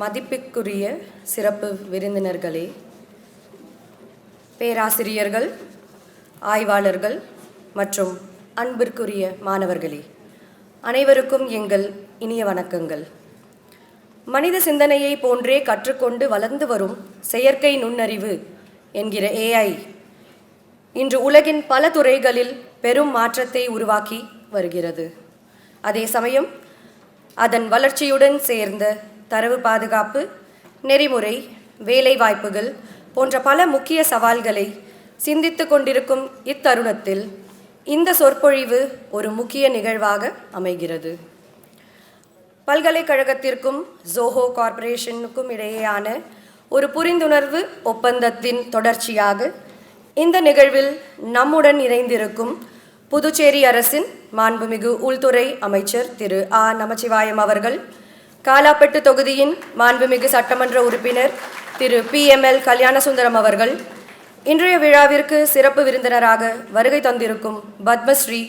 மதிப்புக்குரிய சிறப்பு விருந்தினர்களே, பேராசிரியர்கள், ஆய்வாளர்கள் மற்றும் அன்பிற்குரிய மாணவர்களே, அனைவருக்கும் எங்கள் இனிய வணக்கங்கள். மனித சிந்தனையை போன்றே கற்றுக்கொண்டு வளர்ந்து வரும் செயற்கை நுண்ணறிவு என்கிற AI இன்று உலகின் பல துறைகளில் பெரும் மாற்றத்தை உருவாக்கி வருகிறது. அதே சமயம் அதன் வளர்ச்சியுடன் சேர்ந்த தரவு பாதுகாப்பு, நெறிமுறை, வேலைவாய்ப்புகள் போன்ற பல முக்கிய சவால்களை சிந்தித்து கொண்டிருக்கும் இத்தருணத்தில் இந்த சொற்பொழிவு ஒரு முக்கிய நிகழ்வாக அமைகிறது. பல்கலைக்கழகத்திற்கும் ஜோஹோ கார்ப்பரேஷனுக்கும் இடையேயான ஒரு புரிந்துணர்வு ஒப்பந்தத்தின் தொடர்ச்சியாக இந்த நிகழ்வில் நம்முடன் இணைந்திருக்கும் புதுச்சேரி அரசின் மாண்புமிகு உள்துறை அமைச்சர் திரு நமச்சிவாயம் அவர்கள், காலாப்பட்டு தொகுதியின் மாண்புமிகு சட்டமன்ற உறுப்பினர் திரு PML கல்யாணசுந்தரம் அவர்கள், இன்றைய விழாவிற்கு சிறப்பு விருந்தினராக வருகை தந்திருக்கும் பத்மஸ்ரீ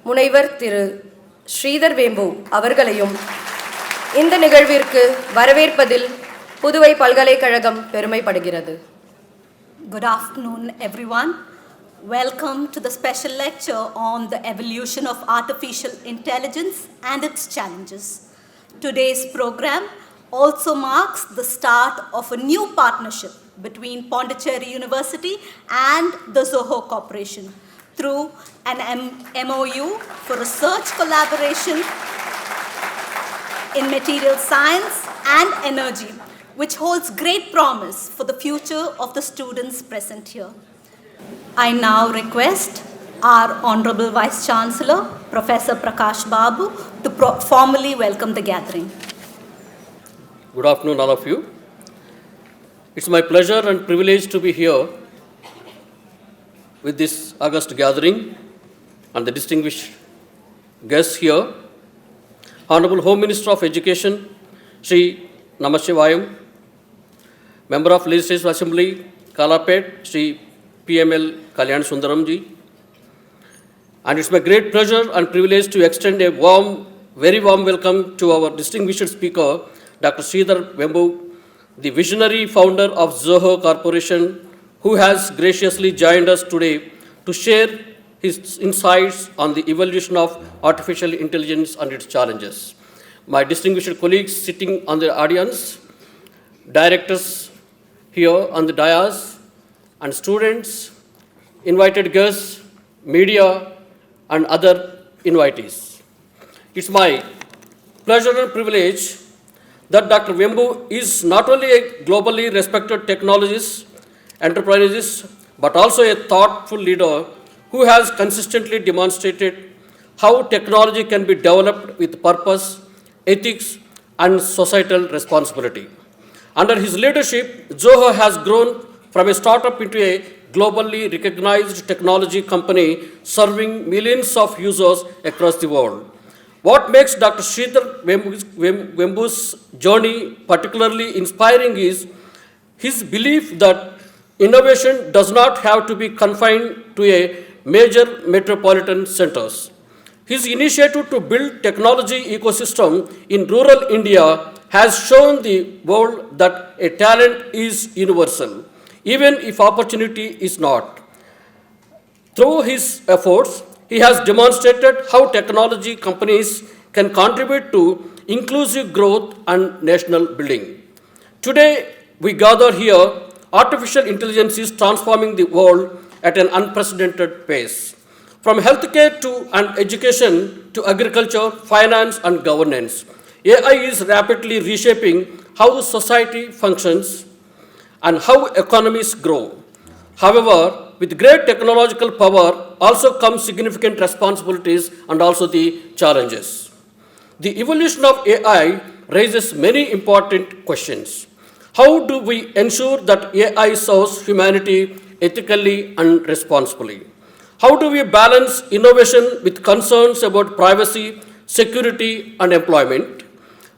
முனைவர் திரு ஸ்ரீதர் வேம்பு அவர்களையும் இந்த நிகழ்விற்கு வரவேற்பதில் புதுவை பல்கலைக்கழகம் பெருமைப்படுகிறது. Good afternoon, everyone. Welcome to the special lecture on the evolution of artificial intelligence and its challenges. Today's program also marks the start of a new partnership between Pondicherry University and the Zoho Corporation through an MOU for research collaboration in material science and energy, which holds great promise for the future of the students present here. I now request our Honorable Vice Chancellor, Professor Prakash Babu, to formally welcome the gathering. Good afternoon, all of you. It's my pleasure and privilege to be here with this august gathering and the distinguished guests here. Honorable Home Minister of Education, Sri Namashivayam, Member of Legislative Assembly, Kalapet, Sri PML KalyaณSundaram ji. And it's my great pleasure and privilege to extend a very warm welcome to our distinguished speaker, Dr. Sridhar Vembu, the visionary founder of Zoho Corporation, who has graciously joined us today to share his insights on the evolution of artificial intelligence and its challenges. My distinguished colleagues sitting on the audience, directors here on the dais, and students, invited guests, media, and other invitees. It's my pleasure and privilege that Dr. Vembu is not only a globally respected technologist, entrepreneur, but also a thoughtful leader who has consistently demonstrated how technology can be developed with purpose, ethics, and societal responsibility. Under his leadership, Zoho has grown from a startup into a globally recognized technology company serving millions of users across the world. What makes Dr. Sridhar Vembu's journey particularly inspiring is his belief that innovation does not have to be confined to a major metropolitan centers. His initiative to build technology ecosystem in rural India has shown the world that a talent is universal, even if opportunity is not. Through his efforts, he has demonstrated how technology companies can contribute to inclusive growth and national building. Today, we gather here, artificial intelligence is transforming the world at an unprecedented pace. From healthcare and education to agriculture, finance, and governance, AI is rapidly reshaping how society functions and how economies grow. However, with great technological power also comes significant responsibilities and also the challenges. The evolution of AI raises many important questions. How do we ensure that AI serves humanity ethically and responsibly? How do we balance innovation with concerns about privacy, security, and employment?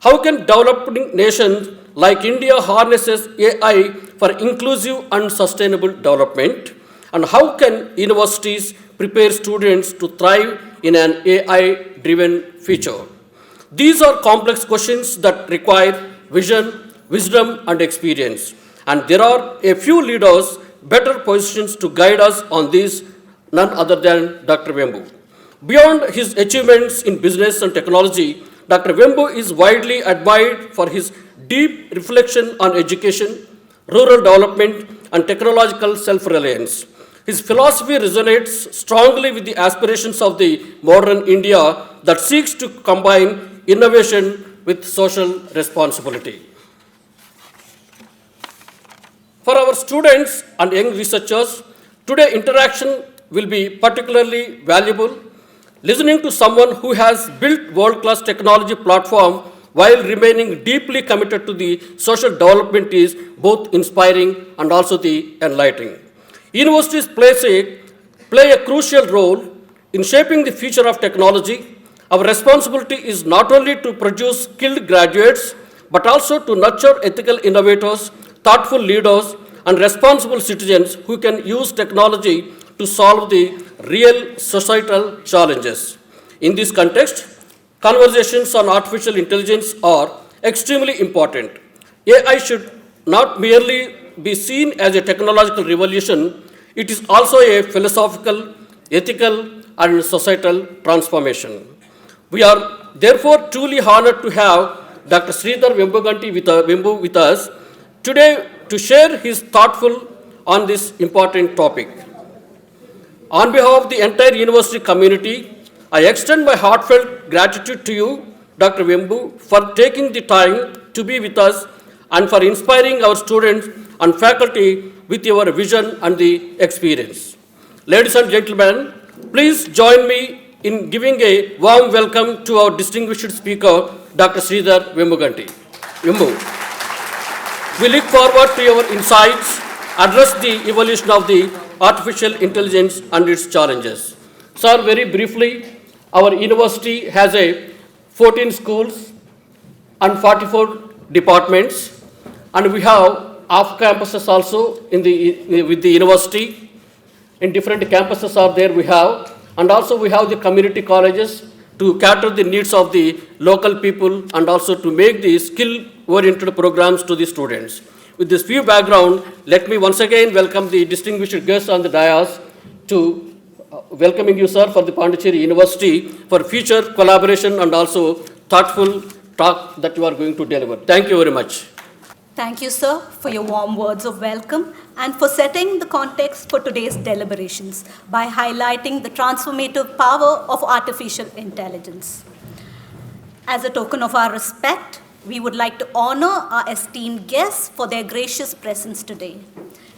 How can developing nations like India harnesses AI for inclusive and sustainable development? And how can universities prepare students to thrive in an AI-driven future? These are complex questions that require vision, wisdom, and experience. And there are a few leaders better positioned to guide us on this, none other than Dr. Vembu. Beyond his achievements in business and technology, Dr. Vembu is widely admired for his deep reflection on education, rural development, and technological self-reliance. His philosophy resonates strongly with the aspirations of the modern India that seeks to combine innovation with social responsibility. For our students and young researchers, today's interaction will be particularly valuable. Listening to someone who has built world-class technology platform while remaining deeply committed to the social development is both inspiring and also the enlightening. Universities play a crucial role in shaping the future of technology. Our responsibility is not only to produce skilled graduates, but also to nurture ethical innovators, thoughtful leaders, and responsible citizens who can use technology to solve the real societal challenges. In this context, conversations on artificial intelligence are extremely important. AI should not merely be seen as a technological revolution, it is also a philosophical, ethical, and societal transformation. We are therefore truly honored to have Dr. Sridhar Vembu with us today to share his thoughtful on this important topic. On behalf of the entire university community, I extend my heartfelt gratitude to you, Dr. Vembu, for taking the time to be with us and for inspiring our students and faculty with your vision and the experience. Ladies and gentlemen, please join me in giving a warm welcome to our distinguished speaker, Dr. Sridhar Vembu. We look forward to your insights, address the evolution of the artificial intelligence and its challenges. Sir, very briefly, our university has 14 schools and 44 departments, and we have off campuses also with the university. In different campuses are there we have, and also we have the community colleges to cater the needs of the local people and also to make the skill-oriented programs to the students. With this few background, let me once again welcome the distinguished guests on the dais to welcoming you, sir, for the Pondicherry University for future collaboration and also thoughtful talk that you are going to deliver. Thank you very much. Thank you, sir, for your warm words of welcome and for setting the context for today's deliberations by highlighting the transformative power of artificial intelligence. As a token of our respect, we would like to honor our esteemed guests for their gracious presence today.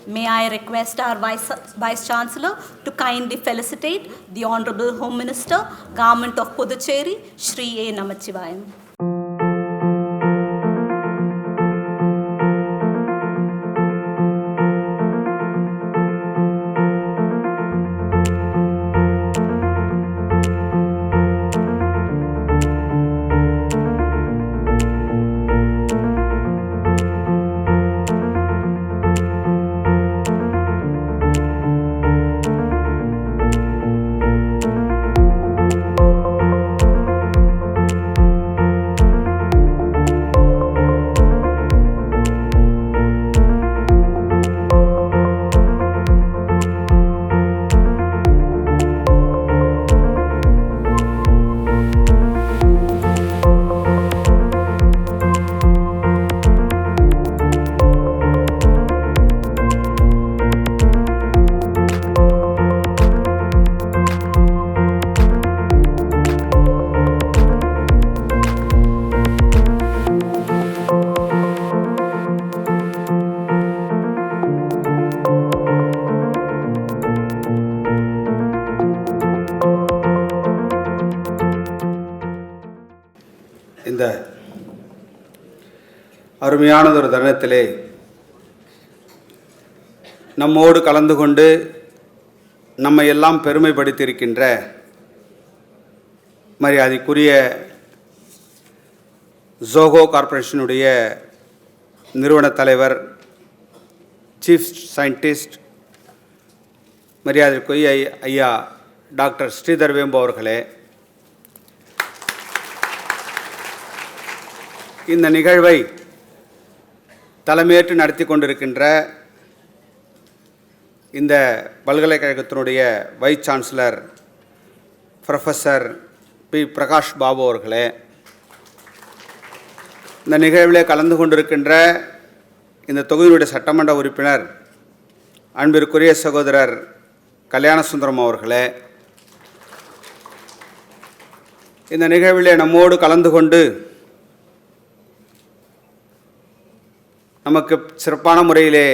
May I request our Vice Chancellor to kindly felicitate the Honorable Home Minister, Government of Pondicherry, Shri A. Namachivayam. இந்த அருமையானதொரு தருணத்திலே நம்மோடு கலந்து கொண்டு நம்மை எல்லாம் பெருமைப்படுத்தியிருக்கின்ற மரியாதைக்குரிய ஜோஹோ கார்ப்பரேஷனுடைய நிறுவன தலைவர், சீஃப் சயின்டிஸ்ட், மரியாதைக்குரிய ஐயா டாக்டர் ஸ்ரீதர் வேம்பு அவர்களே, இந்த நிகழ்வை தலைமையேற்று நடத்தி கொண்டிருக்கின்ற இந்த பல்கலைக்கழகத்தினுடைய vice chancellor professor P. Prakash Babu அவர்களே, இந்த நிகழ்விலே கலந்து கொண்டிருக்கின்ற இந்த தொகுதியினுடைய சட்டமன்ற உறுப்பினர் அன்பிற்குரிய சகோதரர் கல்யாணசுந்தரம் அவர்களே, இந்த நிகழ்விலே நம்மோடு கலந்து கொண்டு நமக்கு சிறப்பான முறையிலே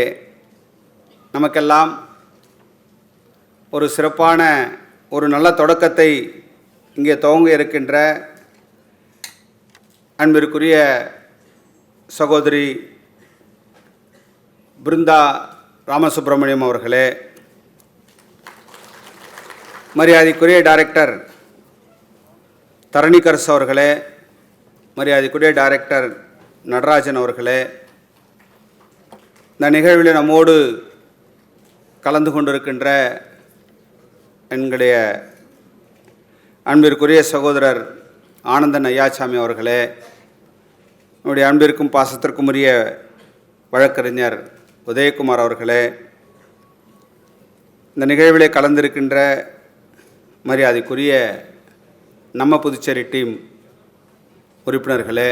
நமக்கெல்லாம் ஒரு சிறப்பான ஒரு நல்ல தொடக்கத்தை இங்கே துவங்க இருக்கின்ற அன்பிற்குரிய சகோதரி பிருந்தா ராமசுப்ரமணியம் அவர்களே, மரியாதைக்குரிய டைரக்டர் தரணிகர்ஸ் அவர்களே, மரியாதைக்குரிய டைரக்டர் நடராஜன் அவர்களே, இந்த நிகழ்வில் நம்மோடு கலந்து கொண்டிருக்கின்ற எங்களுடைய அன்பிற்குரிய சகோதரர் ஆனந்தன் ஐயாசாமி அவர்களே, என்னுடைய அன்பிற்கும் பாசத்திற்கும் உரிய வழக்கறிஞர் உதயகுமார் அவர்களே, இந்த நிகழ்விலே கலந்திருக்கின்ற மரியாதைக்குரிய நம்ம புதுச்சேரி டீம் உறுப்பினர்களே,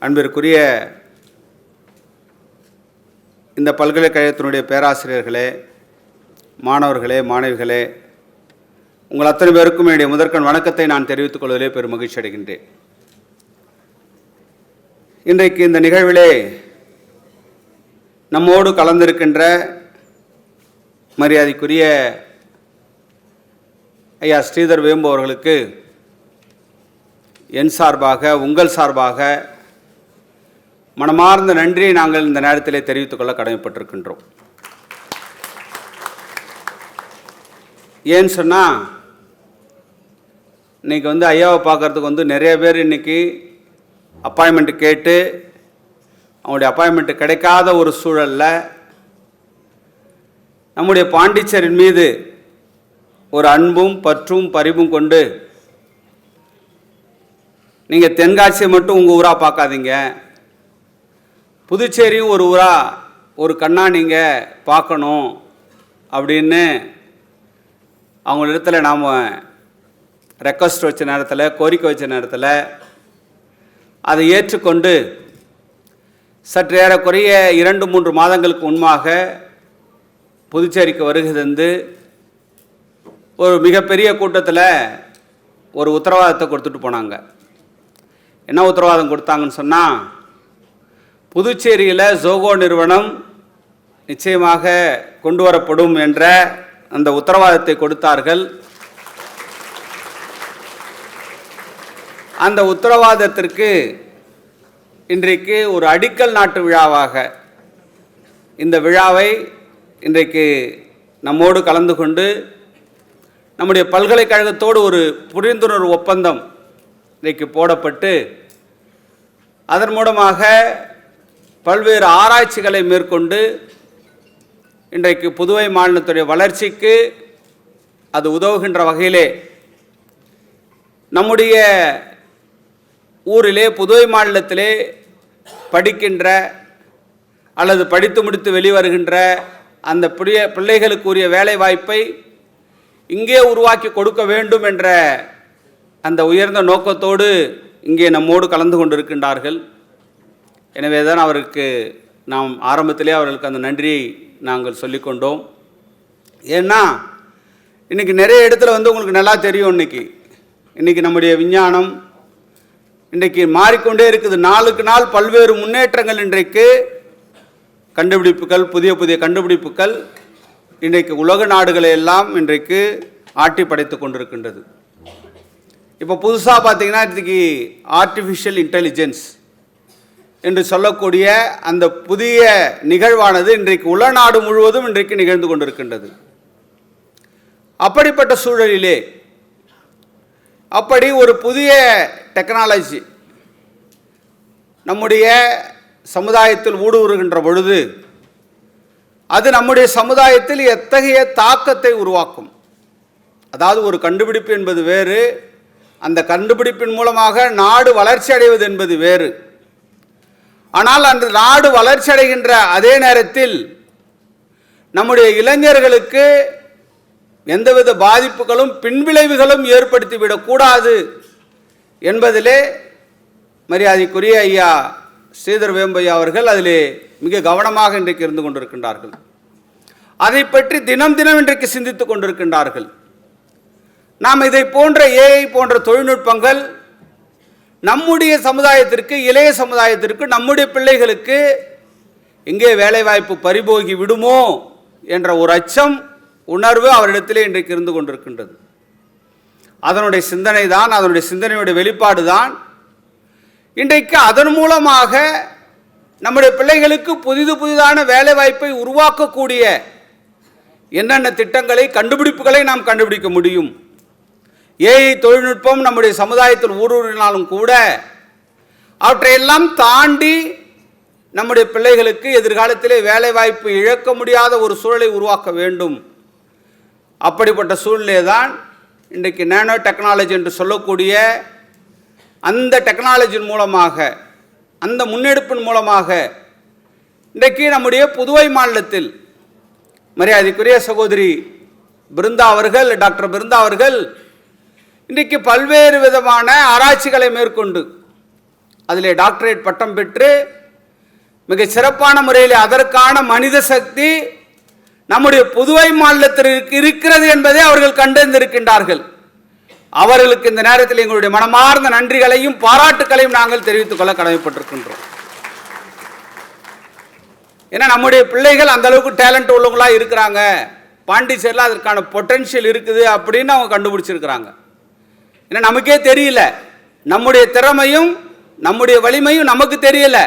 அன்பிற்குரிய இந்த பல்கலைக்கழகத்தினுடைய பேராசிரியர்களே, மாணவர்களே, மாணவிகளே, உங்கள் அத்தனை பேருக்கும் என்னுடைய முதற்கண் வணக்கத்தை நான் தெரிவித்துக் கொள்வதிலே பெரும் மகிழ்ச்சி அடைகின்றேன். இன்றைக்கு இந்த நிகழ்விலே நம்மோடு கலந்திருக்கின்ற மரியாதைக்குரிய ஐயா ஸ்ரீதர் வேம்பு அவர்களுக்கு என் சார்பாக, உங்கள் சார்பாக மனமார்ந்த நன்றியை நாங்கள் இந்த நேரத்திலே தெரிவித்துக் கொள்ள கடமைப்பட்டிருக்கின்றோம். ஏன்னு சொன்னால், இன்றைக்கி ஐயாவை பார்க்குறதுக்கு நிறைய பேர் இன்றைக்கி அப்பாயின்மெண்ட்டு கேட்டு அவங்களுடைய அப்பாயின்மெண்ட்டு கிடைக்காத ஒரு சூழலில் நம்முடைய பாண்டிச்சேரியின் மீது ஒரு அன்பும் பற்றும் பரிவும் கொண்டு, நீங்கள் தென்காசியை மட்டும் உங்கள் ஊராக பார்க்காதீங்க, புதுச்சேரியும் ஒரு ஊராக ஒரு கண்ணா நீங்கள் பார்க்கணும் அப்படின்னு அவங்களிடத்தில் நாம் ரெக்வஸ்ட் வச்ச நேரத்தில், கோரிக்கை வச்ச நேரத்தில் அதை ஏற்றுக்கொண்டு சற்று ஏறக்குறைய 2-3 மாதங்களுக்கு முன்பாக புதுச்சேரிக்கு வருகை தந்து ஒரு மிகப்பெரிய கூட்டத்தில் ஒரு உத்தரவாதத்தை கொடுத்துட்டு போனாங்க. என்ன உத்தரவாதம் கொடுத்தாங்கன்னு சொன்னால், புதுச்சேரியில் ஜோகோ நிறுவனம் நிச்சயமாக கொண்டு வரப்படும் என்ற அந்த உத்தரவாதத்தை கொடுத்தார்கள். அந்த உத்தரவாதத்திற்கு இன்றைக்கு ஒரு அடிக்கல் நாட்டு விழாவாக இந்த விழாவை இன்றைக்கு நம்மோடு கலந்து கொண்டு நம்முடைய பல்கலைக்கழகத்தோடு ஒரு புரிந்துணர்வு ஒப்பந்தம் இன்றைக்கு போடப்பட்டு அதன் மூலமாக பல்வேறு ஆராய்ச்சிகளை மேற்கொண்டு இன்றைக்கு புதுவை மாநிலத்துடைய வளர்ச்சிக்கு அது உதவுகின்ற வகையிலே நம்முடைய ஊரிலே, புதுவை மாநிலத்திலே படிக்கின்ற அல்லது படித்து முடித்து வெளிவருகின்ற அந்த பிள்ளைகளுக்குரிய வேலை வாய்ப்பை இங்கே உருவாக்கி கொடுக்க வேண்டும் என்ற அந்த உயர்ந்த நோக்கத்தோடு இங்கே நம்மோடு கலந்து கொண்டிருக்கின்றார்கள். எனவே தான் அவருக்கு நாம் ஆரம்பத்திலே அவர்களுக்கு அந்த நன்றியை நாங்கள் சொல்லிக்கொண்டோம். ஏன்னா இன்றைக்கி நிறைய இடத்துல உங்களுக்கு நல்லா தெரியும், இன்றைக்கி நம்முடைய விஞ்ஞானம் இன்றைக்கு மாறிக்கொண்டே இருக்குது. நாளுக்கு நாள் பல்வேறு முன்னேற்றங்கள், இன்றைக்கு கண்டுபிடிப்புகள், புதிய புதிய கண்டுபிடிப்புகள் இன்றைக்கு உலக நாடுகளை எல்லாம் இன்றைக்கு ஆட்டி படைத்து கொண்டிருக்கின்றது. இப்போ புதுசாக பார்த்தீங்கன்னா இன்றைக்கி ஆர்டிஃபிஷியல் இன்டெலிஜென்ஸ் என்று சொல்லக்கூடிய அந்த புதிய நிகழ்வானது இன்றைக்கு உலநாடு முழுவதும் இன்றைக்கு நிகழ்ந்து கொண்டிருக்கின்றது. அப்படிப்பட்ட சூழலிலே அப்படி ஒரு புதிய டெக்னாலஜி நம்முடைய சமுதாயத்தில் ஊடுருவுகின்ற பொழுது அது நம்முடைய சமுதாயத்தில் எத்தகைய தாக்கத்தை உருவாக்கும். அதாவது ஒரு கண்டுபிடிப்பு என்பது வேறு, அந்த கண்டுபிடிப்பின் மூலமாக நாடு வளர்ச்சி அடைவது என்பது வேறு. ஆனால் அன்று நாடு வளர்ச்சி அடைகின்ற அதே நேரத்தில் நம்முடைய இளைஞர்களுக்கு எந்தவித பாதிப்புகளும் பின்விளைவுகளும் ஏற்படுத்திவிடக்கூடாது என்பதிலே மரியாதைக்குரிய ஐயா ஸ்ரீதர் வேம்பு அவர்கள் அதிலே மிக கவனமாக இன்றைக்கு இருந்து கொண்டிருக்கின்றார்கள். அதை பற்றி தினம் தினம் இன்றைக்கு சிந்தித்துக் கொண்டிருக்கின்றார்கள். நாம் இதை போன்ற ஏஐ போன்ற தொழில்நுட்பங்கள் நம்முடைய சமுதாயத்திற்கு, இளைய சமுதாயத்திற்கு, நம்முடைய பிள்ளைகளுக்கு எங்கே வேலைவாய்ப்பு பறிபோகி விடுமோ என்ற ஒரு அச்சம், உணர்வு அவரிடத்திலே இன்றைக்கு இருந்து கொண்டிருக்கின்றது. அதனுடைய சிந்தனை தான், அதனுடைய சிந்தனையுடைய வெளிப்பாடு தான் இன்றைக்கு அதன் மூலமாக நம்முடைய பிள்ளைகளுக்கு புதிதான வேலைவாய்ப்பை உருவாக்கக்கூடிய என்னென்ன திட்டங்களை, கண்டுபிடிப்புகளை நாம் கண்டுபிடிக்க முடியும். ஏஐ தொழில்நுட்பம் நம்முடைய சமுதாயத்தில் ஊடுருவினாலும் கூட அவற்றையெல்லாம் தாண்டி நம்முடைய பிள்ளைகளுக்கு எதிர்காலத்திலே வேலைவாய்ப்பு இழக்க முடியாத ஒரு சூழலை உருவாக்க வேண்டும். அப்படிப்பட்ட சூழ்நிலை தான் இன்றைக்கு நேனோ டெக்னாலஜி என்று சொல்லக்கூடிய அந்த டெக்னாலஜியின் மூலமாக, அந்த முன்னெடுப்பின் மூலமாக இன்றைக்கு நம்முடைய புதுவை மாநிலத்தில் மரியாதைக்குரிய சகோதரி பிருந்தா அவர்கள், டாக்டர் பிருந்தா அவர்கள் இன்றைக்கு பல்வேறு விதமான ஆராய்ச்சிகளை மேற்கொண்டு அதிலே டாக்டரேட் பட்டம் பெற்று மிக சிறப்பான முறையில் அதற்கான மனித சக்தி நம்முடைய புதுவை மாநிலத்திற்கு இருக்கிறது என்பதை அவர்கள் கண்டறிந்திருக்கின்றார்கள். அவர்களுக்கு இந்த நேரத்தில் எங்களுடைய மனமார்ந்த நன்றிகளையும் பாராட்டுகளையும் நாங்கள் தெரிவித்துக் கொள்ள கடமைப்பட்டிருக்கின்றோம். ஏன்னா நம்முடைய பிள்ளைகள் அந்த அளவுக்கு டேலண்ட் உள்ளவங்களா இருக்கிறாங்க, பாண்டிச்சேரியில் அதற்கான பொட்டன்ஷியல் இருக்குது அப்படின்னு அவங்க கண்டுபிடிச்சிருக்கிறாங்க. ஏன்னா நமக்கே தெரியல, நம்முடைய திறமையும் நம்முடைய வலிமையும் நமக்கு தெரியல,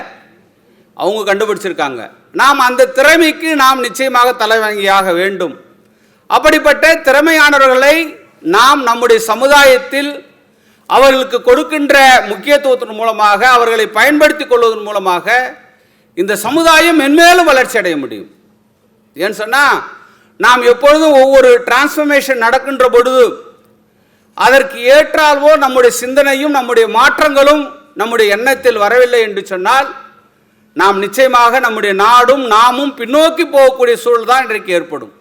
அவங்க கண்டுபிடிச்சிருக்காங்க. நாம் அந்த திறமைக்கு நாம் நிச்சயமாக தலைவணங்கியாக வேண்டும். அப்படிப்பட்ட திறமையானவர்களை நாம் நம்முடைய சமுதாயத்தில் அவர்களுக்கு கொடுக்கின்ற முக்கியத்துவத்தின் மூலமாக, அவர்களை பயன்படுத்திக் கொள்வதன் மூலமாக இந்த சமுதாயம் மென்மேலும் வளர்ச்சி அடைய முடியும். ஏன்னு சொன்னால், நாம் எப்பொழுதும் ஒவ்வொரு டிரான்ஸ்ஃபர்மேஷன் நடக்கின்ற பொழுது அதற்கு ஏற்றால்வோ நம்முடைய சிந்தனையும் நம்முடைய மாற்றங்களும் நம்முடைய எண்ணத்தில் வரவில்லை என்று சொன்னால் நாம் நிச்சயமாக நம்முடைய நாடும் நாமும் பின்னோக்கி போகக்கூடிய சூழல் தான் இன்றைக்கு ஏற்படும்.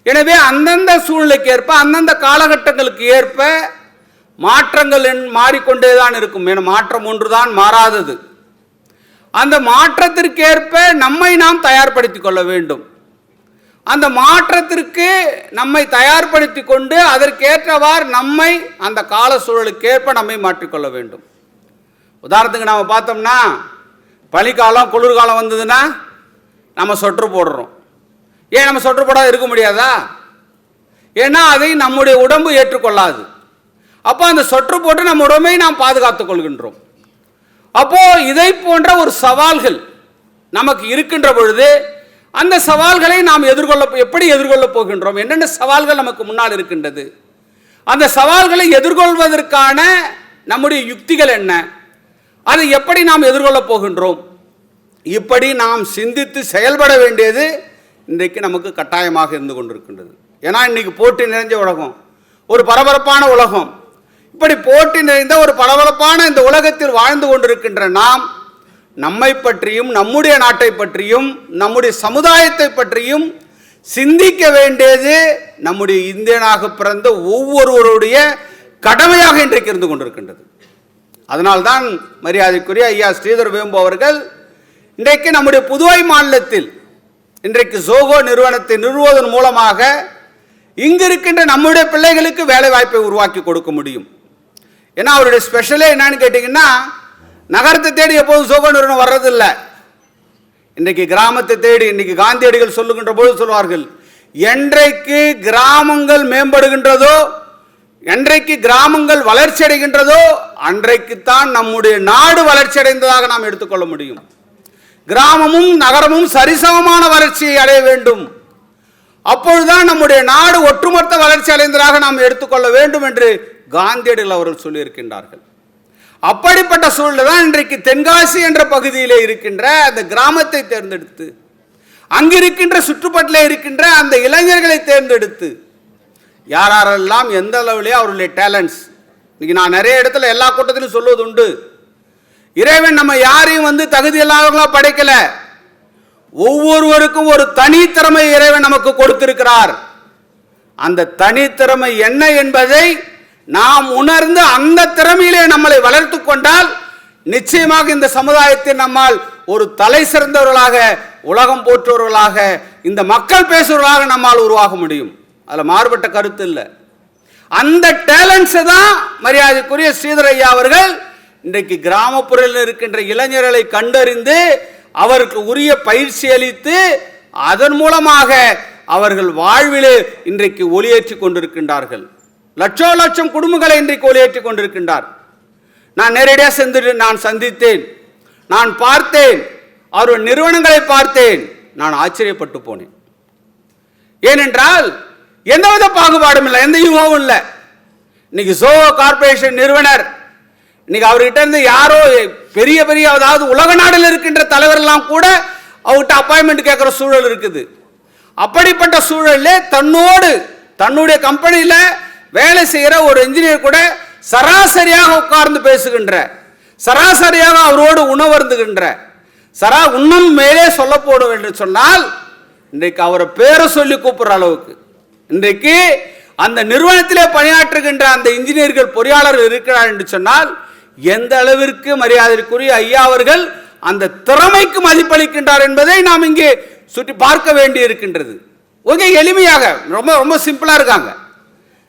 எனவே அந்தந்த சூழ்நிலைக்கு ஏற்ப, அந்தந்த காலகட்டங்களுக்கு ஏற்ப மாற்றங்கள் மாறிக்கொண்டே தான் இருக்கும். ஏன்னா மாற்றம் ஒன்றுதான் மாறாதது. அந்த மாற்றத்திற்கேற்ப நம்மை நாம் தயார்படுத்திக் கொள்ள வேண்டும். அந்த மாற்றத்திற்கு நம்மை தயார்படுத்தி கொண்டு அதற்கேற்றவாறு நம்மை அந்த கால சூழலுக்கேற்ப நம்மை மாற்றிக்கொள்ள வேண்டும். உதாரணத்துக்கு நாம் பார்த்தோம்னா, பனிக்காலம் குளிர்காலம் வந்ததுன்னா நம்ம சொட்டர் போடுறோம். ஏன் நம்ம சொட்டர் போடாத இருக்க முடியாதா? ஏன்னா அதை நம்முடைய உடம்பு ஏற்றுக்கொள்ளாது. அப்போ அந்த சொட்டர் போட்டு நம்ம உடம்பை நாம் பாதுகாத்துக் கொள்கின்றோம். அப்போ இதை போன்ற ஒரு சவால்கள் நமக்கு இருக்கின்ற பொழுது அந்த சவால்களை நாம் எப்படி எதிர்கொள்ள போகின்றோம்? என்னென்ன சவால்கள் நமக்கு முன்னால் இருக்கின்றது? அந்த சவால்களை எதிர்கொள்வதற்கான நம்முடைய யுக்திகள் என்ன? அதை எப்படி நாம் எதிர்கொள்ள போகின்றோம்? இப்படி நாம் சிந்தித்து செயல்பட வேண்டியது இன்றைக்கு நமக்கு கட்டாயமாக இருந்து கொண்டிருக்கின்றது. ஏன்னா இன்னைக்கு போட்டி நிறைந்த உலகம், ஒரு பரபரப்பான உலகம். இப்படி போட்டி நிறைந்த ஒரு பரபரப்பான இந்த உலகத்தில் வாழ்ந்து கொண்டிருக்கின்ற நாம் நம்மை பற்றியும், நம்முடைய நாட்டை பற்றியும், நம்முடைய சமுதாயத்தை பற்றியும் சிந்திக்க வேண்டியது நம்முடைய இந்தியனாக பிறந்த ஒவ்வொருவருடைய கடமையாக இன்றைக்கு இருந்து கொண்டிருக்கின்றது. அதனால்தான் மரியாதைக்குரிய ஐயா ஸ்ரீதர் வேம்பு அவர்கள் இன்றைக்கு நம்முடைய புதுவை மாநிலத்தில் இன்றைக்கு ஜோகோ நிறுவனத்தை நிறுவுவதன் மூலமாக இங்கு இருக்கின்ற நம்முடைய பிள்ளைகளுக்கு வேலை வாய்ப்பை உருவாக்கி கொடுக்க முடியும். ஏன்னா அவருடைய ஸ்பெஷலே என்னன்னு கேட்டீங்கன்னா, நகரத்தை தேடி எப்போதும் ஜோகோ நிறுவனம் வர்றதில்லை. இன்றைக்கு கிராமத்தை தேடி, இன்னைக்கு காந்தியடிகள் சொல்லுகின்ற போது சொல்வார்கள், என்றைக்கு கிராமங்கள் மேம்படுகின்றதோ, என்றைக்கு கிராமங்கள் வளர்ச்சி அடைகின்றதோ அன்றைக்குத்தான் நம்முடைய நாடு வளர்ச்சி அடைந்ததாக நாம் எடுத்துக்கொள்ள முடியும். கிராமமும் நகரமும் சரிசமமான வளர்ச்சியை அடைய வேண்டும். அப்பொழுதுதான் நம்முடைய நாடு ஒட்டுமொத்த வளர்ச்சி அடைந்ததாக நாம் எடுத்துக்கொள்ள வேண்டும் என்று காந்தியடிகள் அவர்கள் சொல்லியிருக்கின்றார்கள். அப்படிப்பட்ட சூழல் தான் இன்றைக்கு தென்காசி என்ற பகுதியிலே இருக்கின்ற அந்த கிராமத்தை தேர்ந்தெடுத்து, அங்கிருக்கின்ற சுற்றுப்பட்டிலே இருக்கின்ற அந்த இளைஞர்களை தேர்ந்தெடுத்து, யாரெல்லாம் எந்த அளவிலே அவருடைய டேலண்ட்ஸ், இன்னைக்கு நான் நிறைய இடத்துல எல்லா கூட்டத்திலும் சொல்வது உண்டு, இறைவன் நம்ம யாரையும் தகுதி இல்லாதவங்களா படைக்கல. ஒவ்வொருவருக்கும் ஒரு தனித்திறமை இறைவன் நமக்கு கொடுத்திருக்கிறார். அந்த தனித்திறமை என்ன என்பதை நாம் உணர்ந்து அந்த திறமையிலே நம்மளை வளர்த்து கொண்டால் நிச்சயமாக இந்த சமுதாயத்தில் நம்மால் ஒரு தலை சிறந்தவர்களாக, உலகம் போற்றுவர்களாக, இந்த மக்கள் பேசுவர்களாக நம்மால் உருவாக முடியும். அதில் மாறுபட்ட கருத்து இல்லை. அந்த டேலண்ட்ஸை தான் மரியாதைக்குரிய ஸ்ரீதர் ஐயா அவர்கள் இன்றைக்கு கிராமப்புறத்தில் இருக்கின்ற இளைஞர்களை கண்டறிந்து அவருக்கு உரிய பயிற்சி அளித்து அதன் மூலமாக அவர்கள் வாழ்விலே இன்றைக்கு ஒளியேற்றி கொண்டிருக்கின்றார்கள். லட்சம் குடும்பங்களை இன்றைக்கு ஒளியேற்றி கொண்டிருக்கின்றார். நான் நேரடியாக சென்று நான் சந்தித்தேன், நான் பார்த்தேன், அவருடைய நிறுவனங்களை பார்த்தேன். நான் ஆச்சரியப்பட்டு போனேன். ஏனென்றால் எந்தவித பாகுபாடும் இல்லை, எந்த யுகமும் இல்லை. இன்னைக்கு ஜோஹோ கார்பரேஷன் நிறுவனர், இன்னைக்கு அவர்கிட்ட இருந்து யாரோ பெரிய பெரிய அதாவது உலக நாடுகள் இருக்கின்ற தலைவரெல்லாம் கூட அவர்கிட்ட அப்பாயின்மெண்ட் கேட்கிற சூழல் இருக்குது. அப்படிப்பட்ட சூழலில் தன்னுடைய கம்பெனியில் வேலை செய்கிற ஒரு இன்ஜினியர் கூட சராசரியாக உட்கார்ந்து பேசுகின்ற, சராசரியாக அவரோடு உணவருந்துகின்ற, இன்னும் மேலே சொல்ல போடும் என்று சொன்னால் இன்றைக்கு அவரை பேரை சொல்லி கூப்பிடுற அளவுக்கு இன்றைக்கு அந்த நிறுவனத்திலே பணியாற்றுகின்ற அந்த இன்ஜினியர்கள் பொறியாளர்கள் இருக்கிறார் என்று சொன்னால் எந்த அளவிற்கு மரியாதைக்குரிய ஐயா அவர்கள் அந்த திறமைக்கு மதிப்பளிக்கின்றார் என்பதை நாம் இங்கே சுற்றி பார்க்க வேண்டி இருக்கின்றது. ஓகே, எளிமையாக ரொம்ப ரொம்ப சிம்பிளா இருக்காங்க.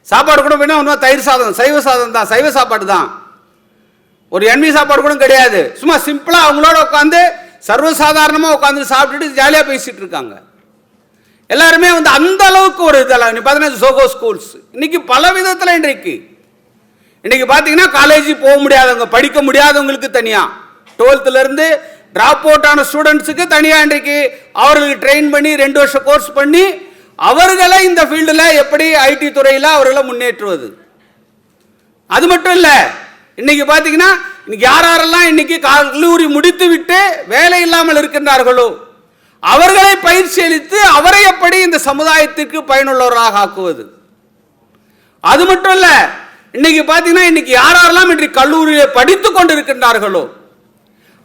சாப்பாடு கூட வேணா தயிர் சாதம், சைவ சாதம் தான், சைவ சாப்பாடு தான், ஒரு எண்ணெய் சாப்பாடு கூட கிடையாது. சும்மா சிம்பிளா அவங்களோட உட்காந்து சர்வசாதாரணமா உட்காந்து சாப்பிட்டுட்டு ஜாலியா பேசிட்டு இருக்காங்க. எல்லாருமே அந்த அளவுக்கு ஒரு இதெல்லாம் நீ பார்த்தீங்கன்னா ஜோகோ ஸ்கூல்ஸ் இன்னைக்கு பல விதத்தில் இன்னைக்கு பார்த்தீங்கன்னா காலேஜ் போக முடியாதவங்க, படிக்க முடியாதவங்களுக்கு தனியா, 12th இருந்து டிராப் அவுட் ஆன ஸ்டூடெண்ட்ஸுக்கு தனியா இன்றைக்கு அவர்களுக்கு ட்ரெயின் பண்ணி 2 வருஷ கோர்ஸ் பண்ணி அவர்களை இந்த ஃபீல்டில் எப்படி ஐடி துறையில் அவர்களை முன்னேற்றுவது. அது மட்டும் இல்லை, இன்னைக்கு பார்த்தீங்கன்னா இன்னைக்கு யாரெல்லாம் இன்னைக்கு கல்லூரி முடித்து விட்டு வேலை இல்லாமல் இருக்கின்றார்களோ அவர்களை பயிற்சி அளித்து அவரை எப்படி இந்த சமுதாயத்திற்கு பயனுள்ளவராக ஆக்குவது. அது மட்டும் இல்ல, இன்னைக்கு பாத்தீங்கன்னா இன்னைக்கு யாரெல்லாம் இன்றைக்கு கல்லூரியை படித்துக் கொண்டிருக்கின்றார்களோ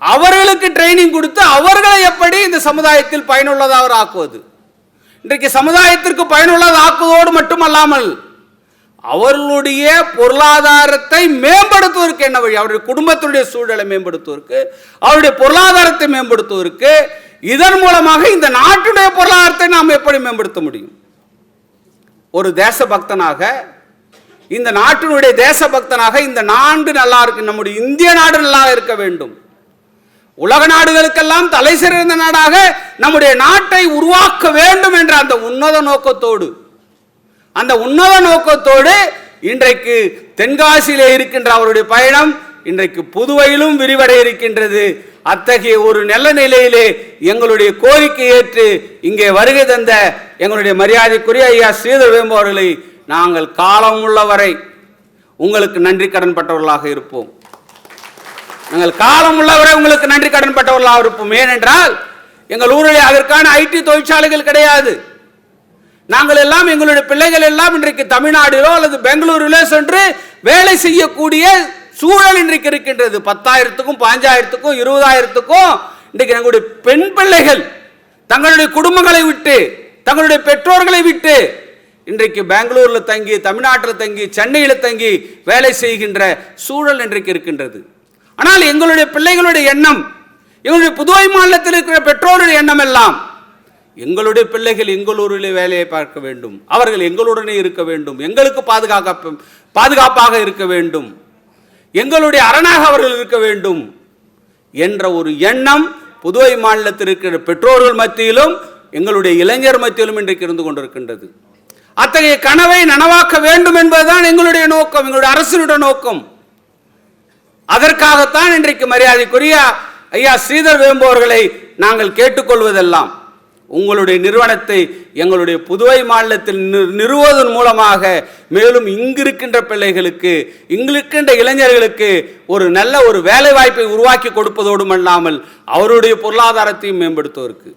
அவர்களுக்கு ட்ரைனிங் கொடுத்து அவர்களை எப்படி இந்த சமுதாயத்தில் பயனுள்ளதாக ஆக்குவது. இன்றைக்கு சமுதாயத்திற்கு பயனுள்ளதாக ஆக்குவதோடு மட்டுமல்லாமல் அவர்களுடைய பொருளாதாரத்தை மேம்படுத்துவதற்கு என்ன வழி, அவருடைய குடும்பத்துடைய சூழலை மேம்படுத்துவதற்கு, அவருடைய பொருளாதாரத்தை மேம்படுத்துவதற்கு, இதன் மூலமாக இந்த நாட்டுடைய பொருளாதாரத்தை நாம் எப்படி மேம்படுத்த முடியும். ஒரு தேசபக்தனாக, இந்த நாட்டினுடைய தேசபக்தனாக இந்த நாடு நல்லா இருக்கு, நம்முடைய இந்திய நாடு நல்லா இருக்க வேண்டும், உலக நாடுகளுக்கெல்லாம் தலை சிறந்த நாடாக நம்முடைய நாட்டை உருவாக்க வேண்டும் என்ற அந்த உன்னத நோக்கத்தோடு இன்றைக்கு தென்காசியிலே இருக்கின்ற அவருடைய பயணம் இன்றைக்கு புதுவையிலும் விரிவடைய இருக்கின்றது. அத்தகைய ஒரு நல்ல நிலையிலே எங்களுடைய கோரிக்கை ஏற்று இங்கே வருகை தந்த எங்களுடைய மரியாதைக்குரிய ஐயா ஸ்ரீதர் வேம்பு அவர்களை நாங்கள் காலம் உள்ளவரை உங்களுக்கு நன்றி கடன் பட்டவர்களாக இருப்போம். நாங்கள் காலம் உள்ளவரை உங்களுக்கு நன்றி கடன் பட்டவர்களாக இருப்போம். ஏனென்றால் எங்கள் ஊரில் அதற்கான ஐடி தொழிற்சாலைகள் கிடையாது. நாங்கள் எல்லாம் எங்களுடைய பிள்ளைகள் எல்லாம் இன்றைக்கு தமிழ்நாட்டிலோ அல்லது பெங்களூரிலோ சென்று வேலை செய்யக்கூடிய சூழல் இன்றைக்கு இருக்கின்றது. 10,000க்கும் 15,000க்கும் 20,000க்கும் இன்றைக்கு எங்களுடைய பெண் பிள்ளைகள் தங்களுடைய குடும்பங்களை விட்டு, தங்களுடைய பெற்றோர்களை விட்டு இன்றைக்கு பெங்களூரில் தங்கி, தமிழ்நாட்டில் தங்கி, சென்னையில் தங்கி வேலை செய்கின்ற சூழல் இன்றைக்கு இருக்கின்றது. ஆனால் எங்களுடைய பிள்ளைகளுடைய எண்ணம், எங்களுடைய புதுவை மாநிலத்தில் இருக்கிற பெற்றோருடைய எண்ணம் எல்லாம் எங்களுடைய பிள்ளைகள் எங்களூரிலே வேலையை பார்க்க வேண்டும், அவர்கள் எங்களுடனே இருக்க வேண்டும், எங்களுக்கு பாதுகாப்பாக இருக்க வேண்டும், எங்களுடைய அரணாக அவர்கள் இருக்க வேண்டும் என்ற ஒரு எண்ணம் புதுவை மாநிலத்தில் இருக்கிற பெற்றோர்கள் மத்தியிலும் எங்களுடைய இளைஞர் மத்தியிலும் இன்றைக்கு இருந்து கொண்டிருக்கின்றது. அத்தகைய கனவை நனவாக்க வேண்டும் என்பதுதான் எங்களுடைய நோக்கம், எங்களுடைய அரசினுடைய நோக்கம். அதற்காகத்தான் இன்றைக்கு மரியாதைக்குரிய ஐயா ஸ்ரீதர் வேம்பு அவர்களை நாங்கள் கேட்டுக்கொள்வதெல்லாம் உங்களுடைய நிறுவனத்தை எங்களுடைய புதுவை மாநிலத்தில் நிறுவுவதன் மூலமாக மேலும் இங்கிருக்கின்ற பிள்ளைகளுக்கு, இங்கிருக்கின்ற இளைஞர்களுக்கு ஒரு நல்ல ஒரு வேலை வாய்ப்பை உருவாக்கி கொடுப்பதோடு அல்லாமல் அவருடைய பொருளாதாரத்தையும் மேம்படுத்துவதற்கு.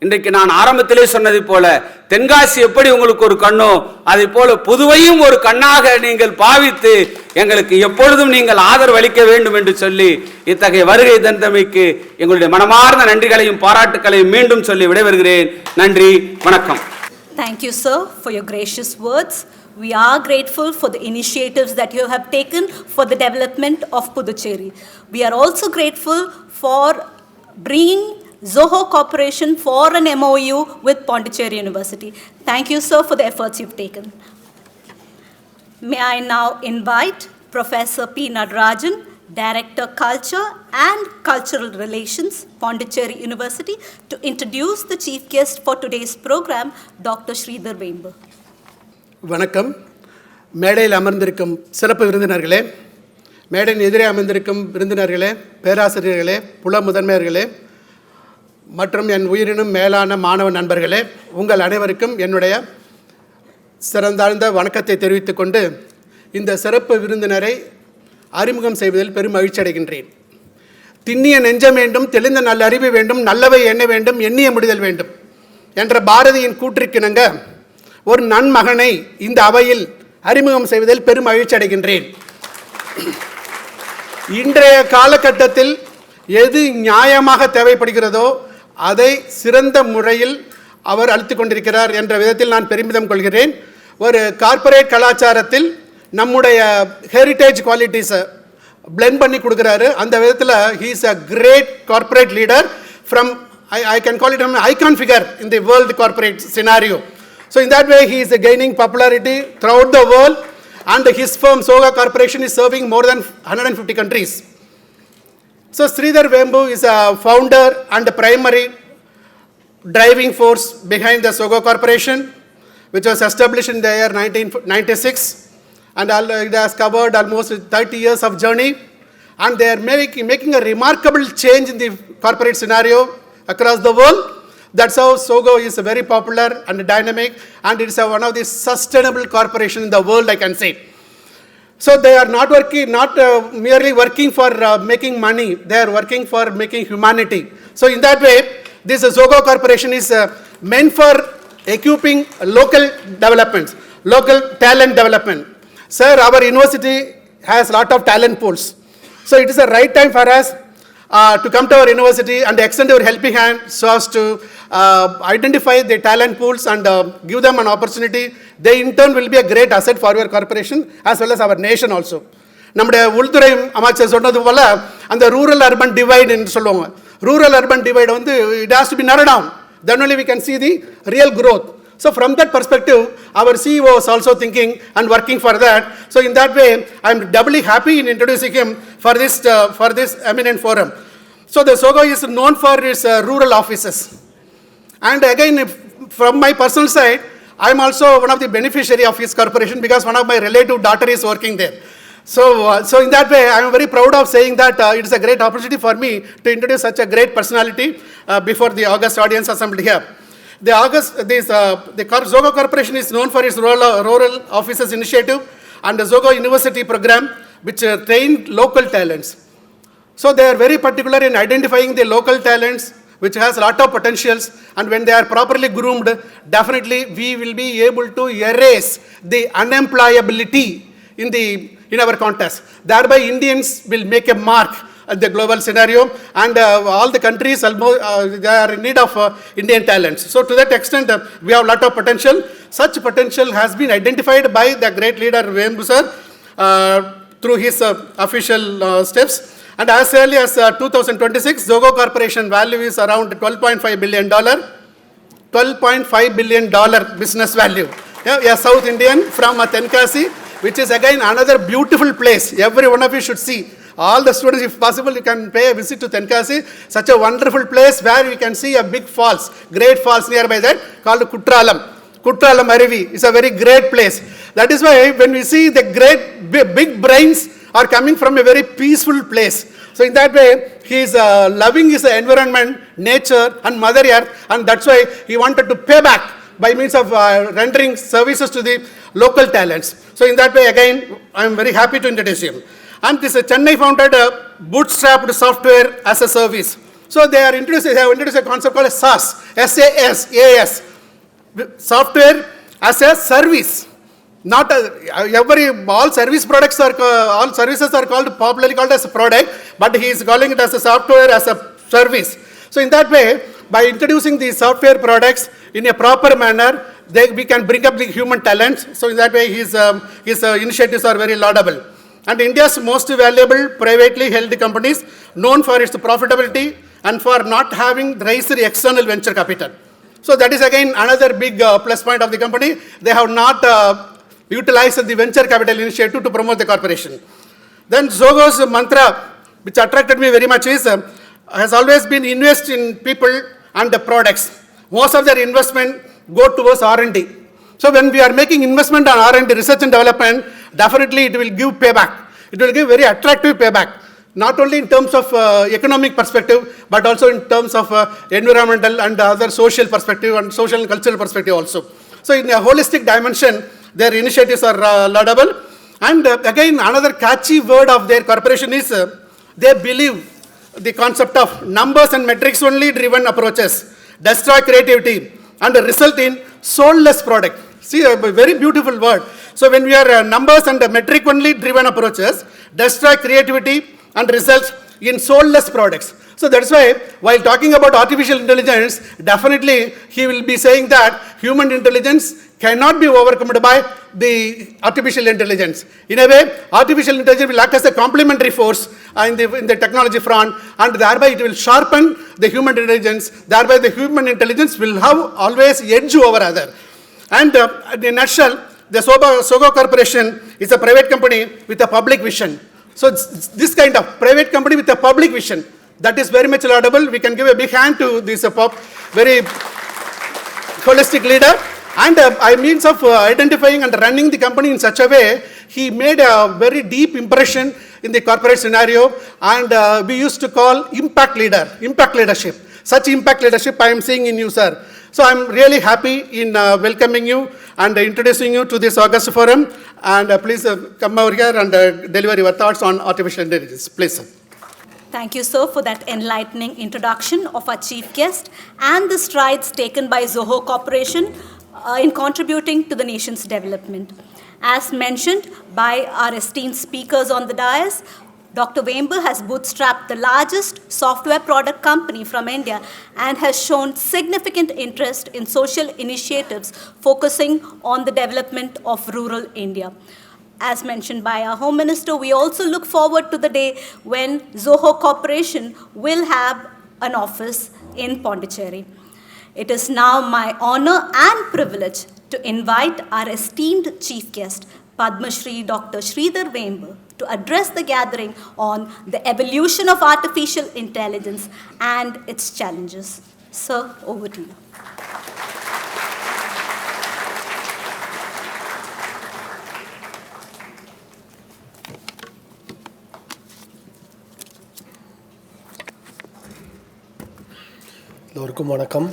இன்றைக்கு நான் ஆரம்பத்திலே சொன்னதை போல தென்காசி எப்படி உங்களுக்கு ஒரு கண்ணோ அதை போல புதுவையும் ஒரு கண்ணாக நீங்கள் பாவித்து எங்களுக்கு எப்பொழுதும் நீங்கள் ஆதரவு அளிக்க வேண்டும் என்று சொல்லி இத்தகைய வருகை தந்தமைக்கு எங்களுடைய மனமார்ந்த நன்றிகளையும் பாராட்டுகளையும் மீண்டும் சொல்லி விடைபெறுகிறேன். நன்றி, வணக்கம். Thank you, sir, for your gracious words. We are grateful for the initiatives that you have taken for the development of Puducherry. We are also grateful for bringing Zoho Corporation for an MOU with Pondicherry University. Thank you, sir, for the efforts you've taken. May I now invite Professor P. Nadarajan, Director Culture and Cultural Relations, Pondicherry University, to introduce the chief guest for today's program, Dr. Sridhar Vembu. வணக்கம். மேடையில் அமர்ந்திருக்கும் சிறப்பு விருந்தினர்களே, மேடையின் எதிரே அமர்ந்திருக்கும் விருந்தினர்களே, பேராசிரியர்களே, புல முதன்மையர்களே மற்றும் என் உயிரினும் மேலான மாணவ நண்பர்களே, உங்கள் அனைவருக்கும் என்னுடைய சிறந்தாழ்ந்த வணக்கத்தை தெரிவித்துக் கொண்டு இந்த சிறப்பு விருந்தினரை அறிமுகம் செய்வதில் பெரும் மகிழ்ச்சி அடைகின்றேன். திண்ணிய நெஞ்சம் வேண்டும், தெளிந்த நல்ல அறிவு வேண்டும், நல்லவை எண்ண வேண்டும், எண்ணிய முடிதல் வேண்டும் என்ற பாரதியின் கூற்றிற்கிணங்க ஒரு நன்மகனை இந்த அவையில் அறிமுகம் செய்வதில் பெரும் மகிழ்ச்சி அடைகின்றேன். இன்றைய காலகட்டத்தில் எது நியாயமாக தேவைப்படுகிறதோ அதை சிறந்த முறையில் அவர் அளித்து கொண்டிருக்கிறார் என்ற விதத்தில் நான் பெருமிதம் கொள்கிறேன். ஒரு கார்ப்பரேட் கலாச்சாரத்தில் நம்முடைய ஹெரிட்டேஜ் குவாலிட்டிஸை பிளெண்ட் பண்ணி கொடுக்குறாரு. அந்த விதத்தில் he is a great corporate leader from I can call it icon figure in the world corporate scenario. So in that way he is gaining popularity throughout the world and his firm Soga Corporation is serving more than 150 countries. So Sridhar Vembu is a founder and a primary driving force behind the Soga Corporation, which was established in the year 1996, and it has covered almost 30 years of journey, and they are making a remarkable change in the corporate scenario across the world. That's how Sogo is very popular and dynamic, and it is one of the sustainable corporations in the world, I can say. So they are not merely working for making money, they are working for making humanity. So in that way, this Sogo Corporation is meant for equipping local developments, local talent development. Sir, our university has a lot of talent pools. So it is the right time for us to come to our university and extend our helping hand so as to identify the talent pools and give them an opportunity. They in turn will be a great asset for your corporation as well as our nation also. நம்முடைய உள்துறை அமைச்சர் சொன்னது போல அந்த rural urban divide என்று சொல்லுவாங்க. Rural urban divide வந்து it has to be narrowed down. Then only we can see the real growth. So from that perspective, our CEO is also thinking and working for that. So in that way, I am doubly happy in introducing him for this eminent forum. So the Sogo is known for its rural offices. And again, from my personal side, I am also one of the beneficiary of his corporation because one of my relative daughter is working there. So in that way, I am very proud of saying that it is a great opportunity for me to introduce such a great personality before the August audience assembled here. The Zogo Corporation is known for its rural offices initiative and the Zogo University program, which train local talents. So they are very particular in identifying the local talents, which has a lot of potentials, and when they are properly groomed, definitely we will be able to erase the unemployability in our context. Thereby, Indians will make a mark at the global scenario, and all the countries they are in need of Indian talents. So to that extent, we have a lot of potential. Such potential has been identified by the great leader Vembu sir through his official steps. And as early as 2026, Zogo Corporation value is around $12.5 billion. $12.5 billion business value. Yeah, a South Indian from Tenkasi, which is again another beautiful place. Every one of you should see. All the students, if possible, you can pay a visit to Tenkasi. Such a wonderful place where you can see a big falls, great falls nearby that called Kutralam Aruvi. It's a very great place. That is why when we see the great big brains are coming from a very peaceful place. So in that way, he is loving his environment, nature and Mother Earth, and that's why he wanted to pay back by means of rendering services to the local talents. So in that way, again, I am very happy to introduce him. And this Chennai founded bootstrapped software as a service. So they have introduced a concept called SaaS, software as a service. Not all service products all services are popularly called as a product, but he is calling it as a software as a service. So in that way, by introducing these software products in a proper manner, we can bring up the human talents. So in that way, his initiatives are very laudable. And India's most valuable privately held companies, known for its profitability and for not having raised external venture capital. So that is again another big plus point of the company. They have not utilized the venture capital initiative to promote the corporation. Then Zogo's mantra, which attracted me very much, is has always been invest in people and the products. Most of their investment go towards R&D. So when we are making investment on R&D, research and development, definitely it will give payback. It will give very attractive payback, not only in terms of economic perspective, but also in terms of environmental and other social perspective and social and cultural perspective also. So in a holistic dimension, their initiatives are laudable. And again, another catchy word of their corporation is they believe the concept of numbers and metrics only driven approaches destroy creativity and result in soulless product. See, a very beautiful word. So when we are numbers and metric only driven approaches destroy creativity and result in soulless products. So that's why while talking about artificial intelligence, definitely he will be saying that human intelligence cannot be overcome by the artificial intelligence. In a way, artificial intelligence will act as a complementary force in the technology front, and thereby it will sharpen the human intelligence. Thereby the human intelligence will have always edge over other. And in a nutshell, the Sogo Corporation is a private company with a public vision. So this kind of private company with a public vision, that is very much laudable. We can give a big hand to this very holistic leader. And by means of identifying and running the company in such a way, he made a very deep impression in the corporate scenario, and we used to call impact leadership. Such impact leadership I am seeing in you, sir. So I'm really happy in welcoming you and introducing you to this August forum. And please come over here and deliver your thoughts on artificial intelligence. Please, sir. Thank you, sir, for that enlightening introduction of our chief guest and the strides taken by Zoho Corporation in contributing to the nation's development. As mentioned by our esteemed speakers on the dais, Dr. Vembu has bootstrapped the largest software product company from India and has shown significant interest in social initiatives focusing on the development of rural India. As mentioned by our Home Minister, we also look forward to the day when Zoho Corporation will have an office in Pondicherry. It is now my honor and privilege to invite our esteemed chief guest, Padma Shri Dr. Sridhar Vembu, to address the gathering on the evolution of artificial intelligence and its challenges. Sir, over to you. எல்லோருக்கும் வணக்கம்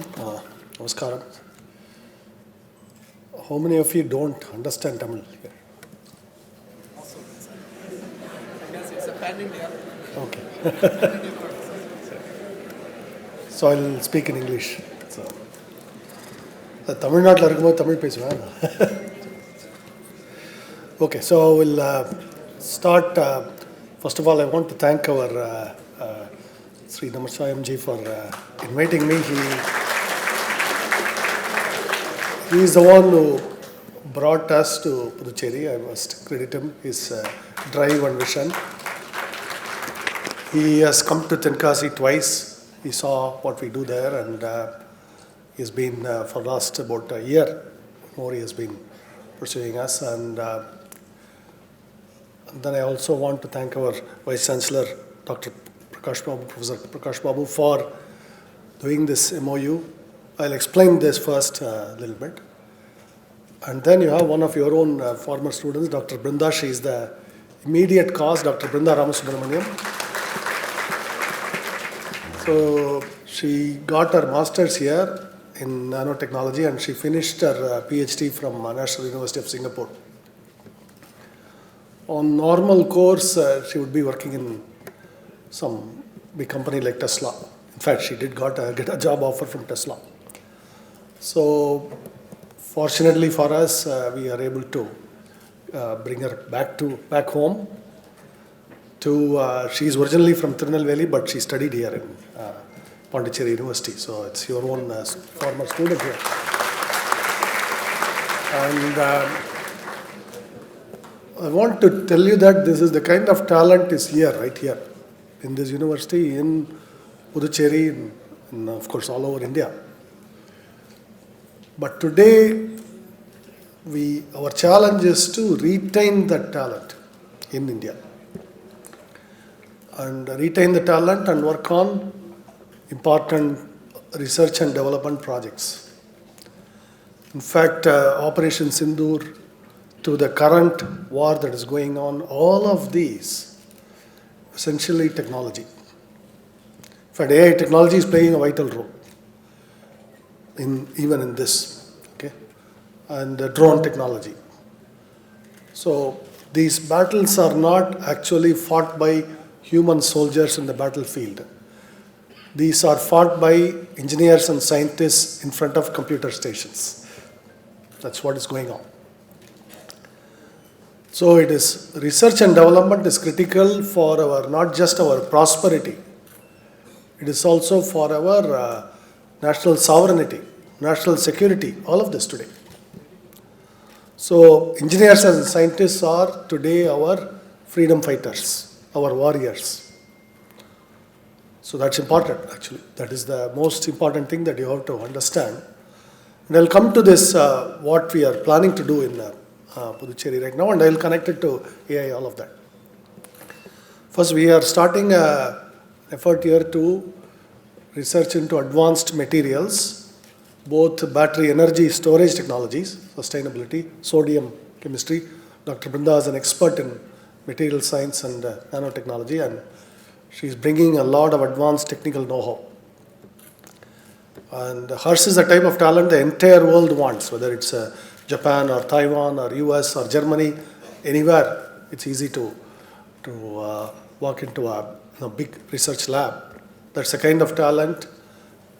நமஸ்காரம். How many of you don't understand Tamil here? Okay. So I'll speak in English. So, தமிழ்நாட்டில் இருக்கும்போது தமிழ் பேசுவேன். Okay, so we'll start. First of all, I want to thank our Sri Namaswayam ji for inviting me. He is the one who brought us to Pondicherry. I must credit him, his drive and vision. He has come to Tenkasi twice. He saw what we do there, and he's been for the last about a year more. He has been pursuing us, and then I also want to thank our Vice Chancellor, Dr. Prakash Babu, Professor Prakash Babu, for doing this MOU. I'll explain this first a little bit. And then you have one of your own former students, Dr. Brinda. She is the immediate cause, Dr. Brinda Ramasubramaniam. So she got her master's here in nanotechnology, and she finished her PhD from National University of Singapore. On normal course, she would be working in some big company like Tesla. In fact, she did get a job offer from Tesla. So fortunately for us, we are able to bring her back home. She's originally from Tirunelveli, but she studied here in Pondicherry University. So it's your own former student here. And I want to tell you that this is the kind of talent is here, right here, in this university, in Puducherry, and of course all over India. But today, our challenge is to retain that talent in India. And retain the talent and work on important research and development projects. In fact, Operation Sindoor, to the current war that is going on, all of these, essentially technology. In fact, AI technology is playing a vital role, even in this, okay? And drone technology. So these battles are not actually fought by human soldiers in the battlefield. These are fought by engineers and scientists in front of computer stations. That's what is going on. So it is research and development is critical for our, not just our prosperity, it is also for our national sovereignty, national security, all of this today. So engineers and scientists are today our freedom fighters, our warriors. So that's important actually. That is the most important thing that you have to understand. And I'll come to this, what we are planning to do in Puducherry right now, and I'll connect it to AI, all of that. First, we are starting an effort here to research into advanced materials, both battery energy storage technologies, sustainability, sodium chemistry. Dr. Brinda is an expert in material science and nanotechnology, and she's bringing a lot of advanced technical know-how. And hers is the type of talent the entire world wants, whether it's Japan or Taiwan or US or Germany, anywhere. It's easy to walk into a big research lab. That's the kind of talent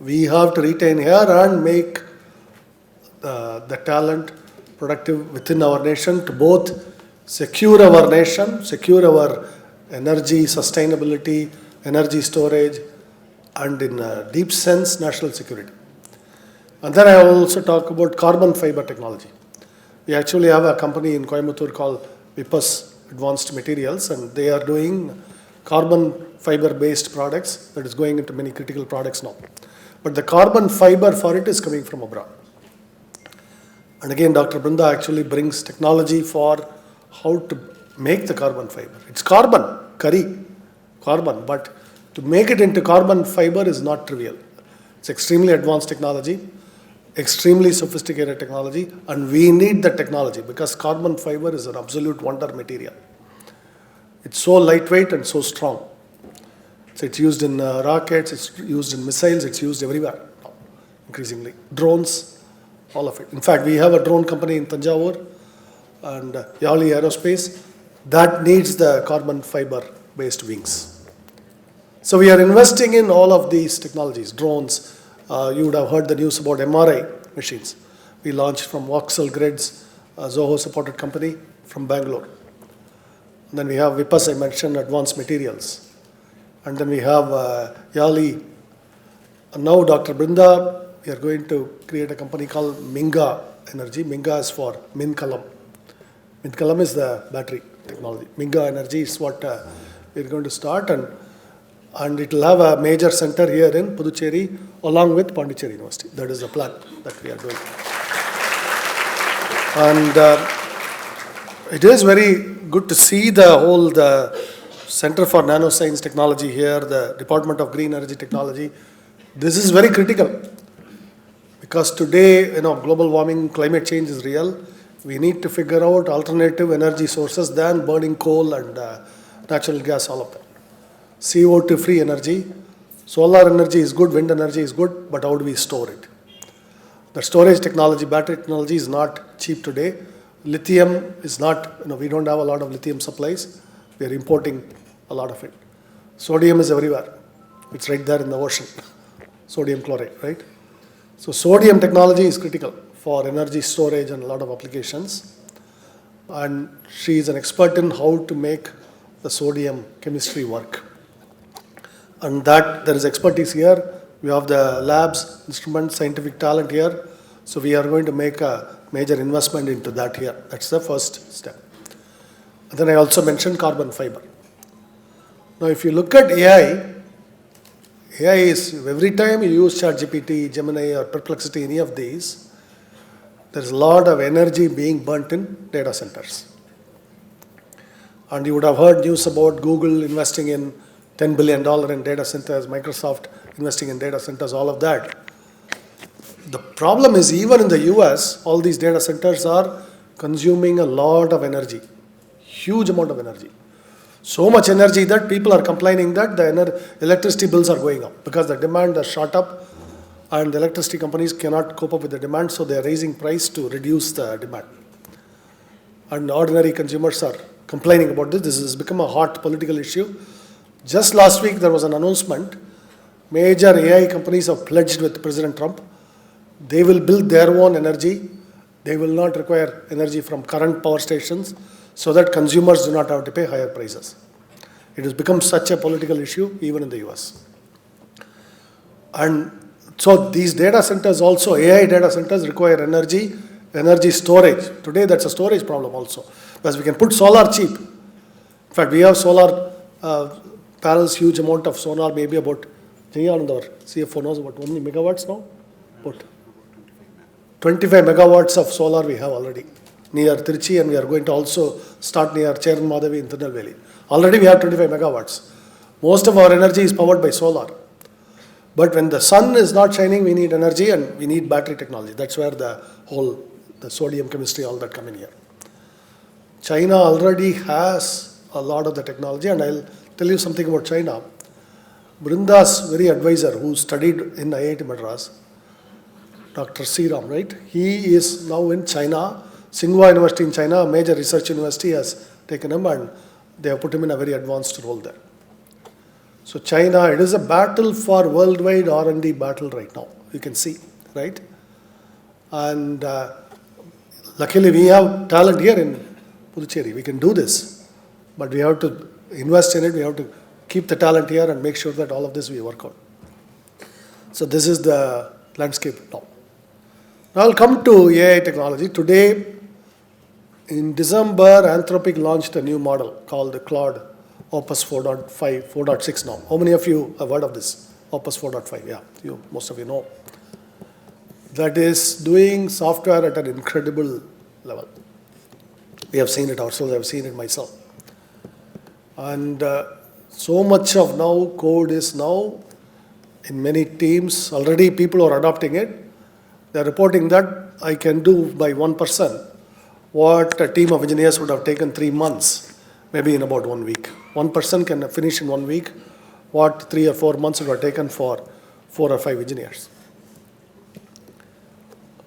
we have to retain here and make the talent productive within our nation to both secure our nation, secure our energy sustainability, energy storage, and in a deep sense, national security. And then I will also talk about carbon fiber technology. We actually have a company in Coimbatore called Vipas Advanced Materials, and they are doing carbon fiber based products that is going into many critical products now. But the carbon fiber for it is coming from abroad. And again, Dr. Brinda actually brings technology for how to make the carbon fiber. It's carbon, carbon, but to make it into carbon fiber is not trivial. It's extremely advanced technology, extremely sophisticated technology, and we need the technology because carbon fiber is an absolute wonder material. It's so lightweight and so strong. So it's used in rockets, it's used in missiles, it's used everywhere now, increasingly. Drones, all of it. In fact, we have a drone company in Tanjavur and Yali Aerospace that needs the carbon fiber based wings. So we are investing in all of these technologies, drones. You would have heard the news about MRI machines. We launched from Voxel Grids, a Zoho supported company from Bangalore. And then we have Vipas, I mentioned, advanced materials. And then we have Yali. And now Dr. Brinda, we are going to create a company called Minga Energy. Minga is for Minkalam. Minkalam is the battery technology. Minga Energy is what we're going to start, and it will have a major center here in Puducherry along with Pondicherry University. That is the plan that we are doing. And it is very good to see the Center for Nanoscience Technology here, the Department of Green Energy Technology. This is very critical because today, global warming, climate change is real. We need to figure out alternative energy sources than burning coal and natural gas, all of that. CO2 free energy. Solar energy is good, wind energy is good, but how do we store it? The storage technology, battery technology is not cheap today. Lithium is not, we don't have a lot of lithium supplies. We are importing a lot of it. Sodium is everywhere. It's right there in the ocean. Sodium chloride, right? So sodium technology is critical for energy storage and a lot of applications. and she is an expert in how to make the sodium chemistry work. And that there is expertise here. We have the labs, instruments, scientific talent here. So we are going to make a major investment into that here. That's the first step. And then I also mentioned carbon fiber. Now if you look at AI is, every time you use ChatGPT, Gemini or Perplexity, any of these, there's a lot of energy being burnt in data centers. And you would have heard news about Google investing in $10 billion in data centers, Microsoft investing in data centers, all of that. The problem is, even in the US, all these data centers are consuming a lot of energy, huge amount of energy. So much energy that people are complaining that the electricity bills are going up because the demand has shot up and the electricity companies cannot cope up with the demand, so they are raising price to reduce the demand. And ordinary consumers are complaining about this. This has become a hot political issue. Just last week, there was an announcement. Major AI companies have pledged with President Trump. They will build their own energy. They will not require energy from current power stations so that consumers do not have to pay higher prices. It has become such a political issue even in the US. And so these data centers also, AI data centers require energy storage. Today that's a storage problem also, because we can put solar cheap. In fact, we have solar panels, huge amount of solar, maybe about, Jayanand, our CFO knows about how many megawatts now? About 25 megawatts of solar we have already near Trichy, and we are going to also start near Cheran Madhavi in Tirunelveli. Already we have 25 megawatts. Most of our energy is powered by solar. But when the sun is not shining, we need energy and we need battery technology. That's where the sodium chemistry, all that come in here. China already has a lot of the technology, and I'll tell you something about China. Brinda's very advisor who studied in IIT Madras, Dr. Sridhar, right? He is now in China. Tsinghua University in China, a major research university, has taken him and they have put him in a very advanced role there. So China, it is a battle for worldwide R&D battle right now. You can see, right? And luckily we have talent here in Pondicherry. We can do this, but we have to invest in it. We have to keep the talent here and make sure that all of this we work out. So this is the landscape now. Now I'll come to AI technology. Today, in December, Anthropic launched a new model called the Claude Opus 4.5, 4.6 now. How many of you have heard of this? Opus 4.5, yeah, most of you know. That is doing software at an incredible level. We have seen it ourselves, I have seen it myself. And so much of now code is now in many teams, already people are adopting it. They're reporting that I can do by one person what a team of engineers would have taken 3 months, maybe in about 1 week. One person can finish in 1 week what 3 or 4 months would have taken for 4 or 5 engineers.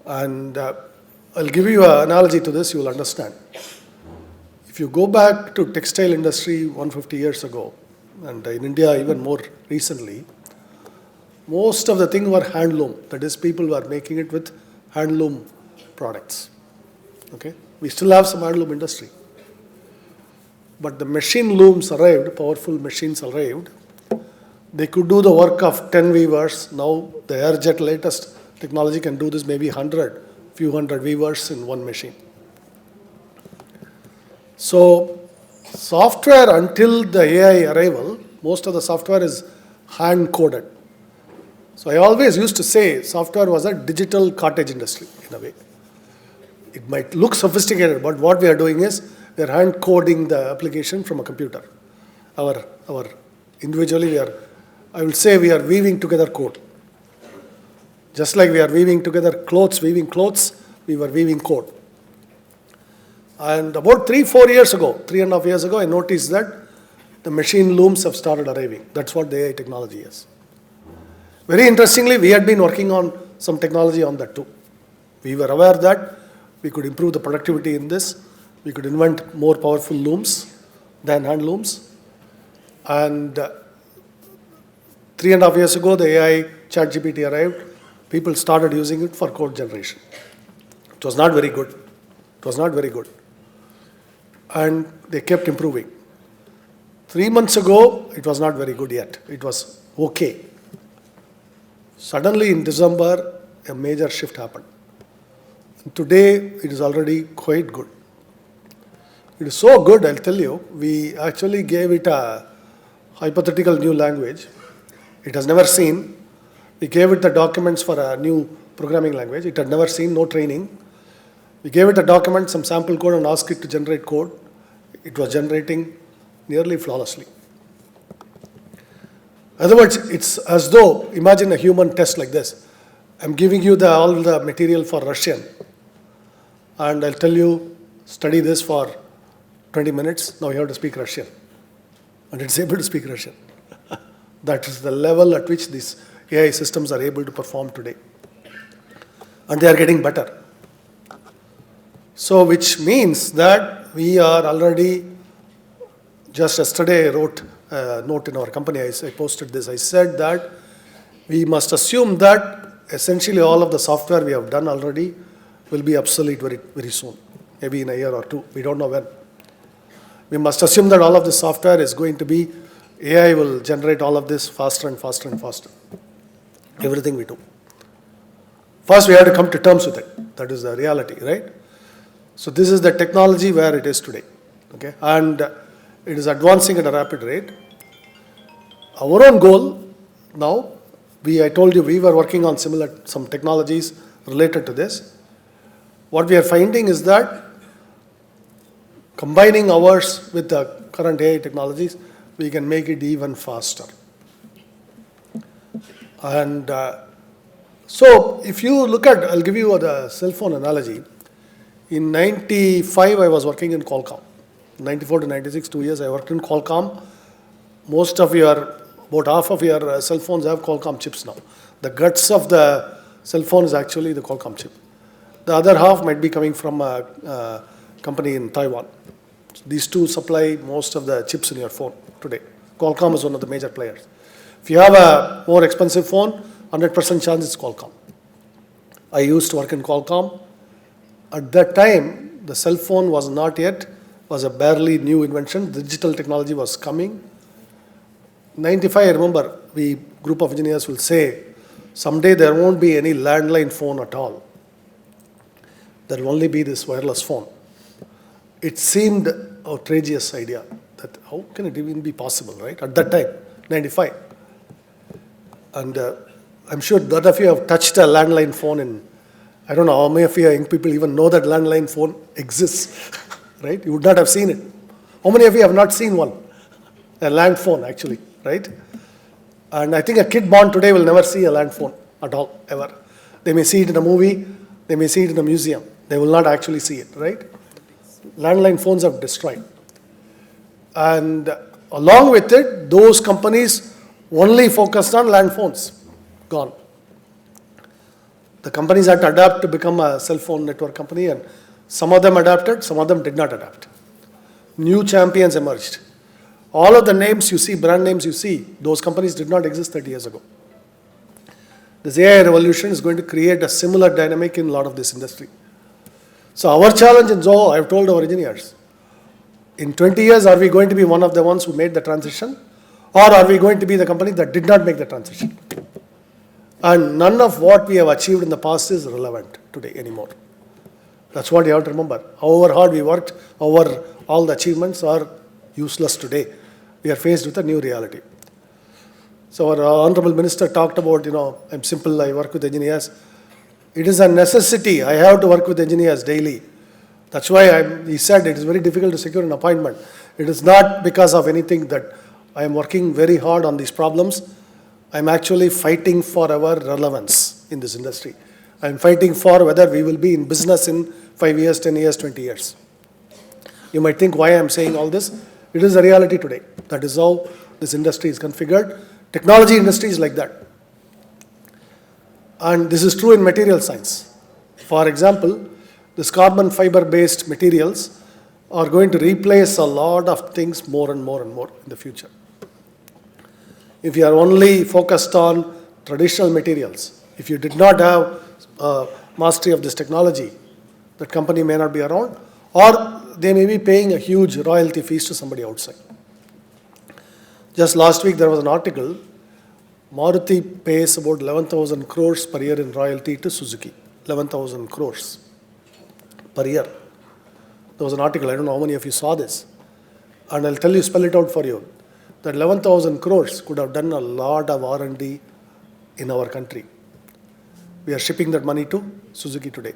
And I'll give you an analogy to this, you will understand. If you go back to textile industry 150 years ago, and in India even more recently, most of the things were handloom. That is, people were making it with handloom products. Okay? We still have some handloom industry. But the machine looms arrived, powerful machines arrived. They could do the work of 10 weavers. Now the airjet latest technology can do this, maybe few hundred weavers in one machine. So software, until the AI arrival, most of the software is hand-coded. So I always used to say software was a digital cottage industry in a way. It might look sophisticated, but what we are doing is we are hand coding the application from a computer. Our individually I will say we are weaving together code. Just like we are weaving together weaving clothes, we were weaving code. And about 3.5 years ago, I noticed that the machine looms have started arriving. That's what the AI technology is. Very interestingly, we had been working on some technology on that too. We were aware that we could improve the productivity in this. We could invent more powerful looms than hand looms. And 3.5 years ago, the AI ChatGPT arrived. People started using it for code generation. It was not very good. and they kept improving. 3 months ago, it was not very good yet. It was okay. Suddenly in December, a major shift happened. Today, it is already quite good. It is so good, I'll tell you, we actually gave it a hypothetical new language. It has never seen. We gave it the documents for a new programming language. It had never seen, no training. We gave it a document, some sample code, and asked it to generate code. It was generating nearly flawlessly. In other words, it's as though, imagine a human test like this. I'm giving you all the material for Russian, and I'll tell you, study this for 20 minutes, now you have to speak Russian. And it's able to speak Russian. That is the level at which these AI systems are able to perform today. And they are getting better. So, which means that we are already, just yesterday I wrote a note in our company, I posted this, I said that we must assume that essentially all of the software we have done already will be obsolete very, very soon, maybe in a year or two, we don't know when. We must assume that all of the software is going to be, AI will generate all of this faster and faster and faster. Everything we do. First, we have to come to terms with it. That is the reality, right? So this is the technology where it is today. Okay? And it is advancing at a rapid rate. Our own goal now, I told you we were working on some technologies related to this. What we are finding is that combining ours with the current AI technologies, we can make it even faster. And so if you look at, I'll give you the cell phone analogy. In 95, I was working in Qualcomm. 94 to 96, 2 years, I worked in Qualcomm. About half of your cell phones have Qualcomm chips now. The guts of the cell phone is actually the Qualcomm chip. The other half might be coming from a company in Taiwan. So these two supply most of the chips in your phone today. Qualcomm is one of the major players. If you have a more expensive phone, 100% chance it's Qualcomm. I used to work in Qualcomm. At that time, the cell phone was not yet, was a barely new invention. Digital technology was coming. 95, I remember, group of engineers will say, someday there won't be any landline phone at all. There will only be this wireless phone. It seemed an outrageous idea that how can it even be possible, right? At that time, 95. And I'm sure none of you have touched a landline phone I don't know how many of you young people even know that landline phone exists, right? You would not have seen it. How many of you have not seen one? A land phone, actually, right? And I think a kid born today will never see a land phone at all, ever. They may see it in a movie, they may see it in a museum. They will not actually see it, right? Landline phones have destroyed. And along with it, those companies only focused on land phones. Gone. The companies had to adapt to become a cell phone network company, and some of them adapted, some of them did not adapt. New champions emerged. All of the names you see, brand names you see, those companies did not exist 30 years ago. This AI revolution is going to create a similar dynamic in a lot of this industry. So our challenge in Zoho, I've told our engineers, in 20 years, are we going to be one of the ones who made the transition, or are we going to be the company that did not make the transition? And none of what we have achieved in the past is relevant today anymore. That's what you have to remember. However hard we worked, however all the achievements are useless today. We are faced with a new reality. So our Honorable Minister talked about, I'm simple, I work with engineers. It is a necessity. I have to work with engineers daily. That's why he said it is very difficult to secure an appointment. It is not because of anything that I am working very hard on these problems. I'm actually fighting for our relevance in this industry. I'm fighting for whether we will be in business in 5 years, 10 years, 20 years. You might think why I'm saying all this. It is a reality today. That is how this industry is configured. Technology industry is like that. And this is true in material science. For example, this carbon fiber-based materials are going to replace a lot of things more and more and more in the future. If you are only focused on traditional materials, if you did not have mastery of this technology, that company may not be around. Or they may be paying a huge royalty fees to somebody outside. Just last week there was an article, Maruti pays about 11,000 crores per year in royalty to Suzuki. 11,000 crores per year. There was an article, I don't know how many of you saw this. And I'll tell you, spell it out for you. That 11,000 crores could have done a lot of R&D in our country. We are shipping that money to Suzuki today.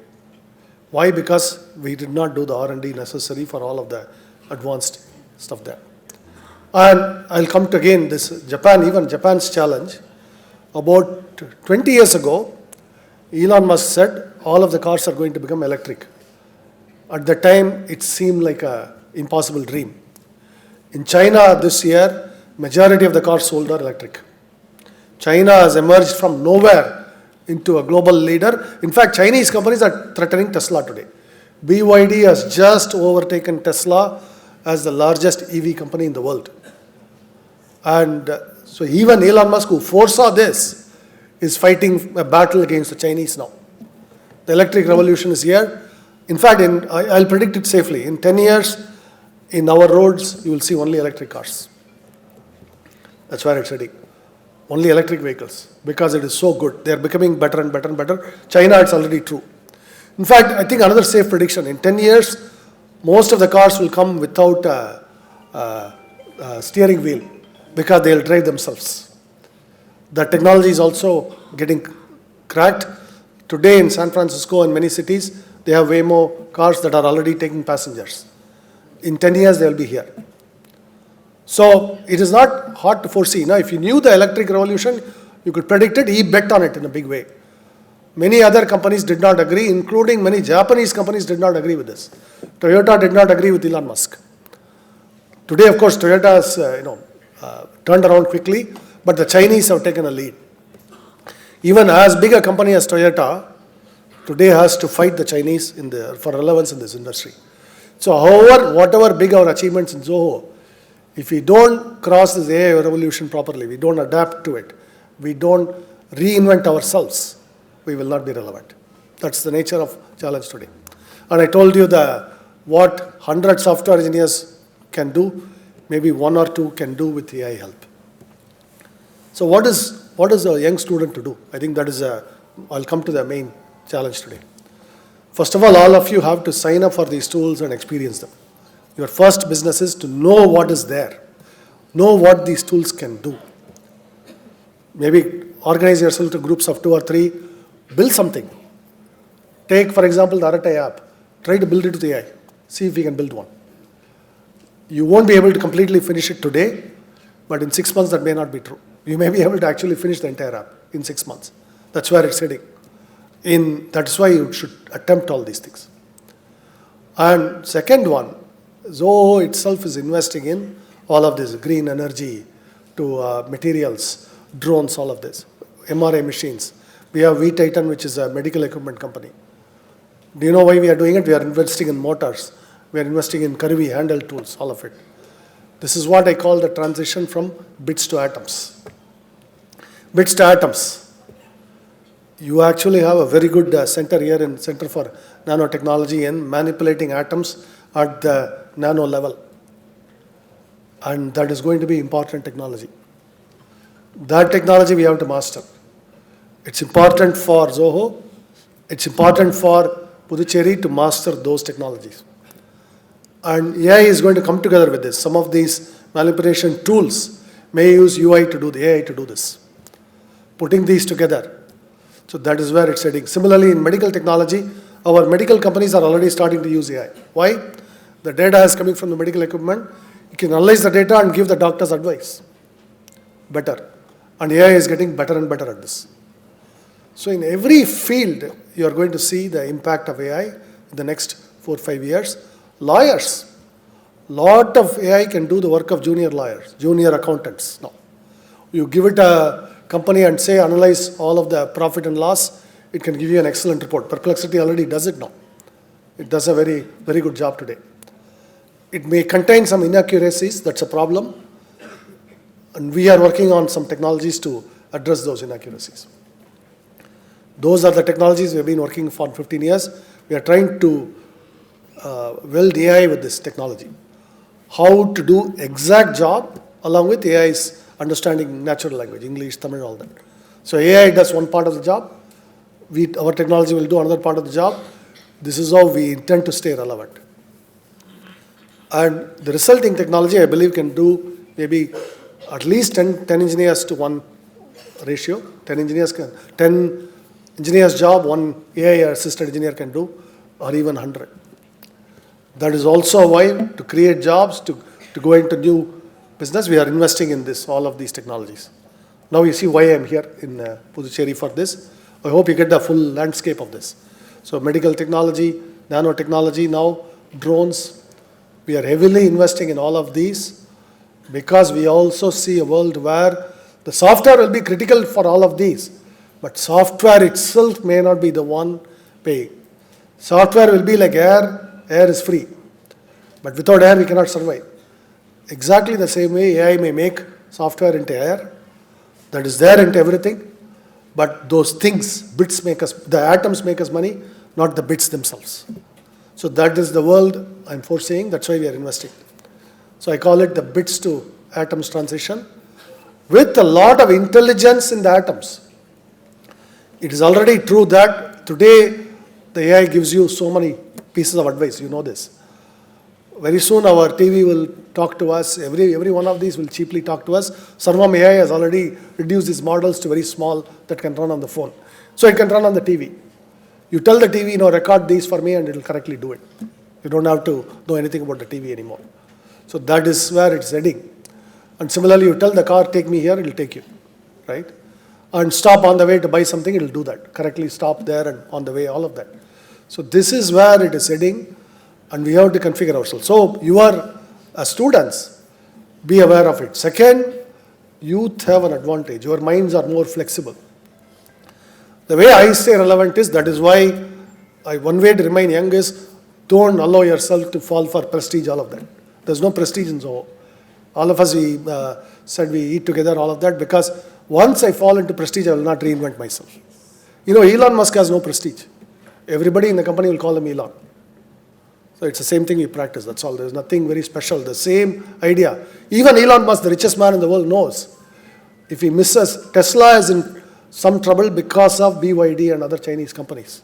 Why? Because we did not do the R&D necessary for all of the advanced stuff there. And I'll come to again this Japan, even Japan's challenge. About 20 years ago, Elon Musk said all of the cars are going to become electric. At the time, it seemed like an impossible dream. In China this year, majority of the cars sold are electric. China has emerged from nowhere into a global leader. In fact, Chinese companies are threatening Tesla today. BYD has just overtaken Tesla as the largest EV company in the world. And so even Elon Musk, who foresaw this, is fighting a battle against the Chinese now. The electric revolution is here. In fact, I'll predict it safely. In 10 years, in our roads, you will see only electric cars. That's where it's heading. Only electric vehicles, because it is so good. They are becoming better and better and better. China, it's already true. In fact, I think another safe prediction, in 10 years, most of the cars will come without a steering wheel, because they'll drive themselves. The technology is also getting cracked. Today in San Francisco and many cities, they have Waymo cars that are already taking passengers. In 10 years, they will be here. So it is not hard to foresee. Now, if you knew the electric revolution, you could predict it. He bet on it in a big way. Many other companies did not agree, including many Japanese companies did not agree with this. Toyota did not agree with Elon Musk. Today, of course, Toyota has turned around quickly, but the Chinese have taken a lead. Even as big a company as Toyota today has to fight the Chinese for relevance in this industry. So however, whatever big our achievements in Zoho, if we don't cross this AI revolution properly, we don't adapt to it, we don't reinvent ourselves, we will not be relevant. That's the nature of challenge today. And I told you what 100 software engineers can do, maybe one or two can do with AI help. So what is a young student to do? I think that is I'll come to the main challenge today. First of all of you have to sign up for these tools and experience them. Your first business is to know what is there, know what these tools can do. Maybe organize yourself to groups of 2 or 3, build something. Take, for example, the Arate app. Try to build it with AI. See if you can build one. You won't be able to completely finish it today, but in 6 months that may not be true. You may be able to actually finish the entire app in 6 months. That's where it's heading. That's why you should attempt all these things. And second one, Zoho itself is investing in all of this, green energy to materials, drones, all of this, MRI machines. We have V-Titan, which is a medical equipment company. Do you know why we are doing it? We are investing in motors. We are investing in Karvi, handle tools, all of it. This is what I call the transition from bits to atoms. Bits to atoms. You actually have a very good center here in Center for Nanotechnology in manipulating atoms at the nano level. And that is going to be important technology. That technology we have to master. It's important for Zoho. It's important for Pondicherry to master those technologies. And AI is going to come together with this. Some of these manipulation tools may use UI to do the AI to do this. Putting these together. So that is where it's heading. Similarly, in medical technology, our medical companies are already starting to use AI. Why? The data is coming from the medical equipment. You can analyze the data and give the doctors advice. Better. And AI is getting better and better at this. So in every field, you are going to see the impact of AI in the next 4 or 5 years. Lawyers. Lot of AI can do the work of junior lawyers, junior accountants. No. You give it a company and say, analyze all of the profit and loss, it can give you an excellent report. Perplexity already does it now. It does a very, very good job today. It may contain some inaccuracies, that's a problem. And we are working on some technologies to address those inaccuracies. Those are the technologies we have been working for 15 years. We are trying to weld AI with this technology. How to do exact job along with AI's understanding natural language, English, Tamil, all that. So AI does one part of the job. Our technology will do another part of the job. This is how we intend to stay relevant. And the resulting technology, I believe, can do maybe at least 10 engineers to 1 ratio. 10 engineers job, 1 AI assisted engineer can do, or even 100. That is also why, to create jobs, to go into new business, we are investing in this, all of these technologies. Now you see why I am here in Pondicherry for this. I hope you get the full landscape of this. So medical technology, nanotechnology, now drones. We are heavily investing in all of these because we also see a world where the software will be critical for all of these, but software itself may not be the one paying. Software will be like air. Air is free, but without air we cannot survive. Exactly the same way AI may make software into air, that is there into everything, but those things, bits make us, the atoms make us money, not the bits themselves. So that is the world I'm foreseeing, that's why we are investing. So I call it the bits to atoms transition with a lot of intelligence in the atoms. It is already true that today the AI gives you so many pieces of advice, you know this. Very soon our TV will talk to us, every one of these will cheaply talk to us. Sarvam AI has already reduced its models to very small that can run on the phone. So it can run on the TV. You tell the TV, record these for me and it will correctly do it. You don't have to know anything about the TV anymore. So that is where it's heading. And similarly, you tell the car, take me here, it will take you, right? And stop on the way to buy something, it will do that. Correctly stop there and on the way, all of that. So this is where it is heading, and we have to configure ourselves. So you are, as students, be aware of it. Second, youth have an advantage. Your minds are more flexible. The way I stay relevant is, that is why one way to remain young is, don't allow yourself to fall for prestige, all of that. There's no prestige in Zoho. All of us, we said we eat together, all of that, because once I fall into prestige, I will not reinvent myself. Elon Musk has no prestige. Everybody in the company will call him Elon. So it's the same thing we practice, that's all. There's nothing very special, the same idea. Even Elon Musk, the richest man in the world, knows if he misses, Tesla is in some trouble because of BYD and other Chinese companies.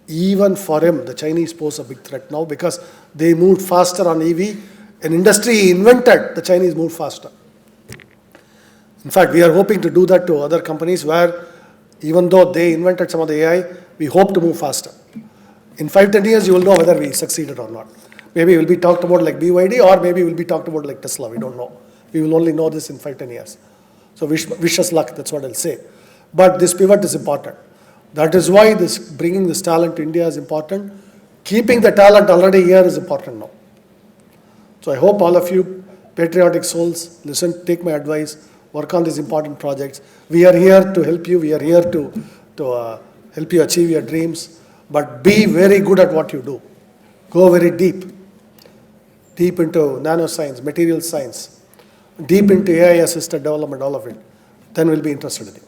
Even for him, the Chinese pose a big threat now because they moved faster on EV. An industry he invented, the Chinese moved faster. In fact, we are hoping to do that to other companies where, even though they invented some of the AI, we hope to move faster. In 5-10 years, you will know whether we succeeded or not. Maybe it will be talked about like BYD, or maybe it will be talked about like Tesla, we don't know. We will only know this in 5-10 years. So wish us luck, that's what I'll say. But this pivot is important. That is why bringing this talent to India is important. Keeping the talent already here is important now. So I hope all of you, patriotic souls, listen, take my advice, work on these important projects. We are here to help you. We are here to help you achieve your dreams. But be very good at what you do. Go very deep into nanoscience, material science, deep into AI-assisted development, all of it. Then we'll be interested in it.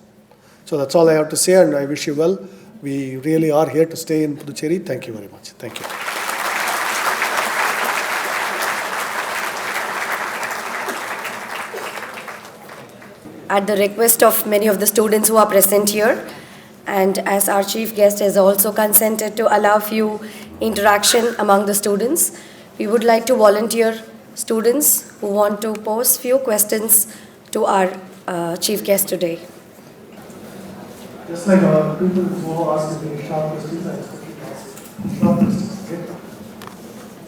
So that's all I have to say, and I wish you well. We really are here to stay in Pondicherry. Thank you very much. Thank you. At the request of many of the students who are present here, and as our chief guest has also consented to allow few interaction among the students, we would like to volunteer students who want to pose few questions to our chief guest today. Just like our people who ask me sharp questions, I expect you to ask sharp questions, okay?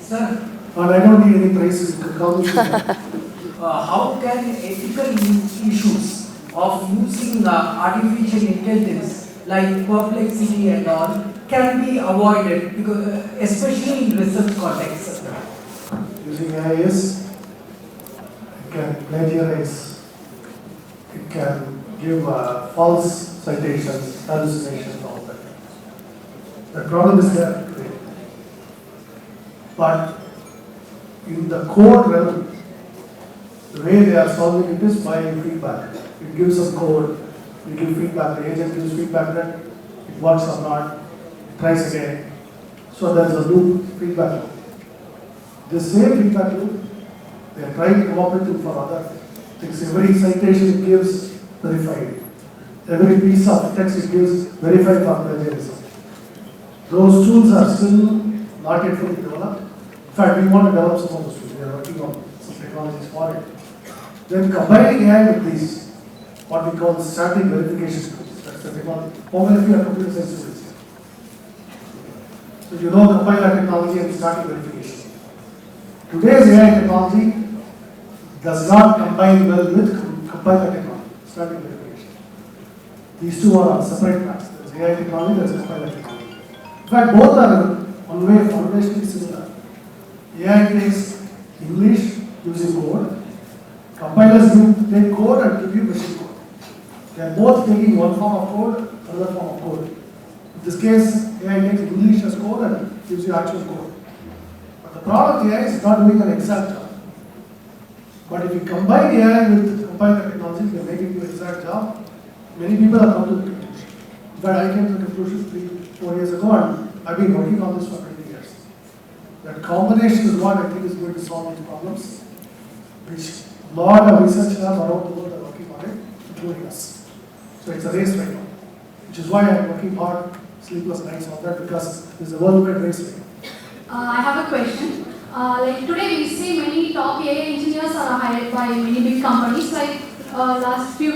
Sir, And I don't need any prizes, you can call me. how can ethical issues of using artificial intelligence like perplexity and all can be avoided, because, especially in research context? Using AI is, it can plagiarize, it can give false citations, hallucinations, all that. The problem is there today. But in the code realm, the way they are solving it is by feedback. It gives us code, we give feedback, the agent gives feedback that it works or not, it tries again. So there's a loop, feedback loop. This same feedback loop, they are trying to come up with for other things. Every citation it gives, verified. Every piece of text it gives, verified for plagiarism. Those tools are still not yet fully developed. In fact, we want to develop some of those tools. We are working on some technologies for it. Then combining AI with these, what we call static verification tools. That's the technology. How many of you are computer science students here? So you know compiler technology and static verification. Today's AI technology does not combine well with compiler technology, static verification. These two are on separate tracks. There's AI technology, there's compiler technology. In fact, both are one way foundationally similar. AI takes English using code. Compilers take code and give you machine code. They are both taking one form of code, another form of code. In this case, AI takes English as code and gives you actual code. But the problem of AI is not doing an exact job. But if you combine AI with compiler technology, you can make it do an exact job. Many people have come to the conclusion. In fact, I came to the conclusion 3-4 years ago, and I've been working on this for 20 years. That combination is what I think is going to solve these problems, which a lot of research labs around the world are working on it, including us. So it's a race right now, which is why I'm working hard, sleepless nights on that, because there's a worldwide race right now. I have a question. Like today we see many top AI engineers are hired by many big companies. Like last few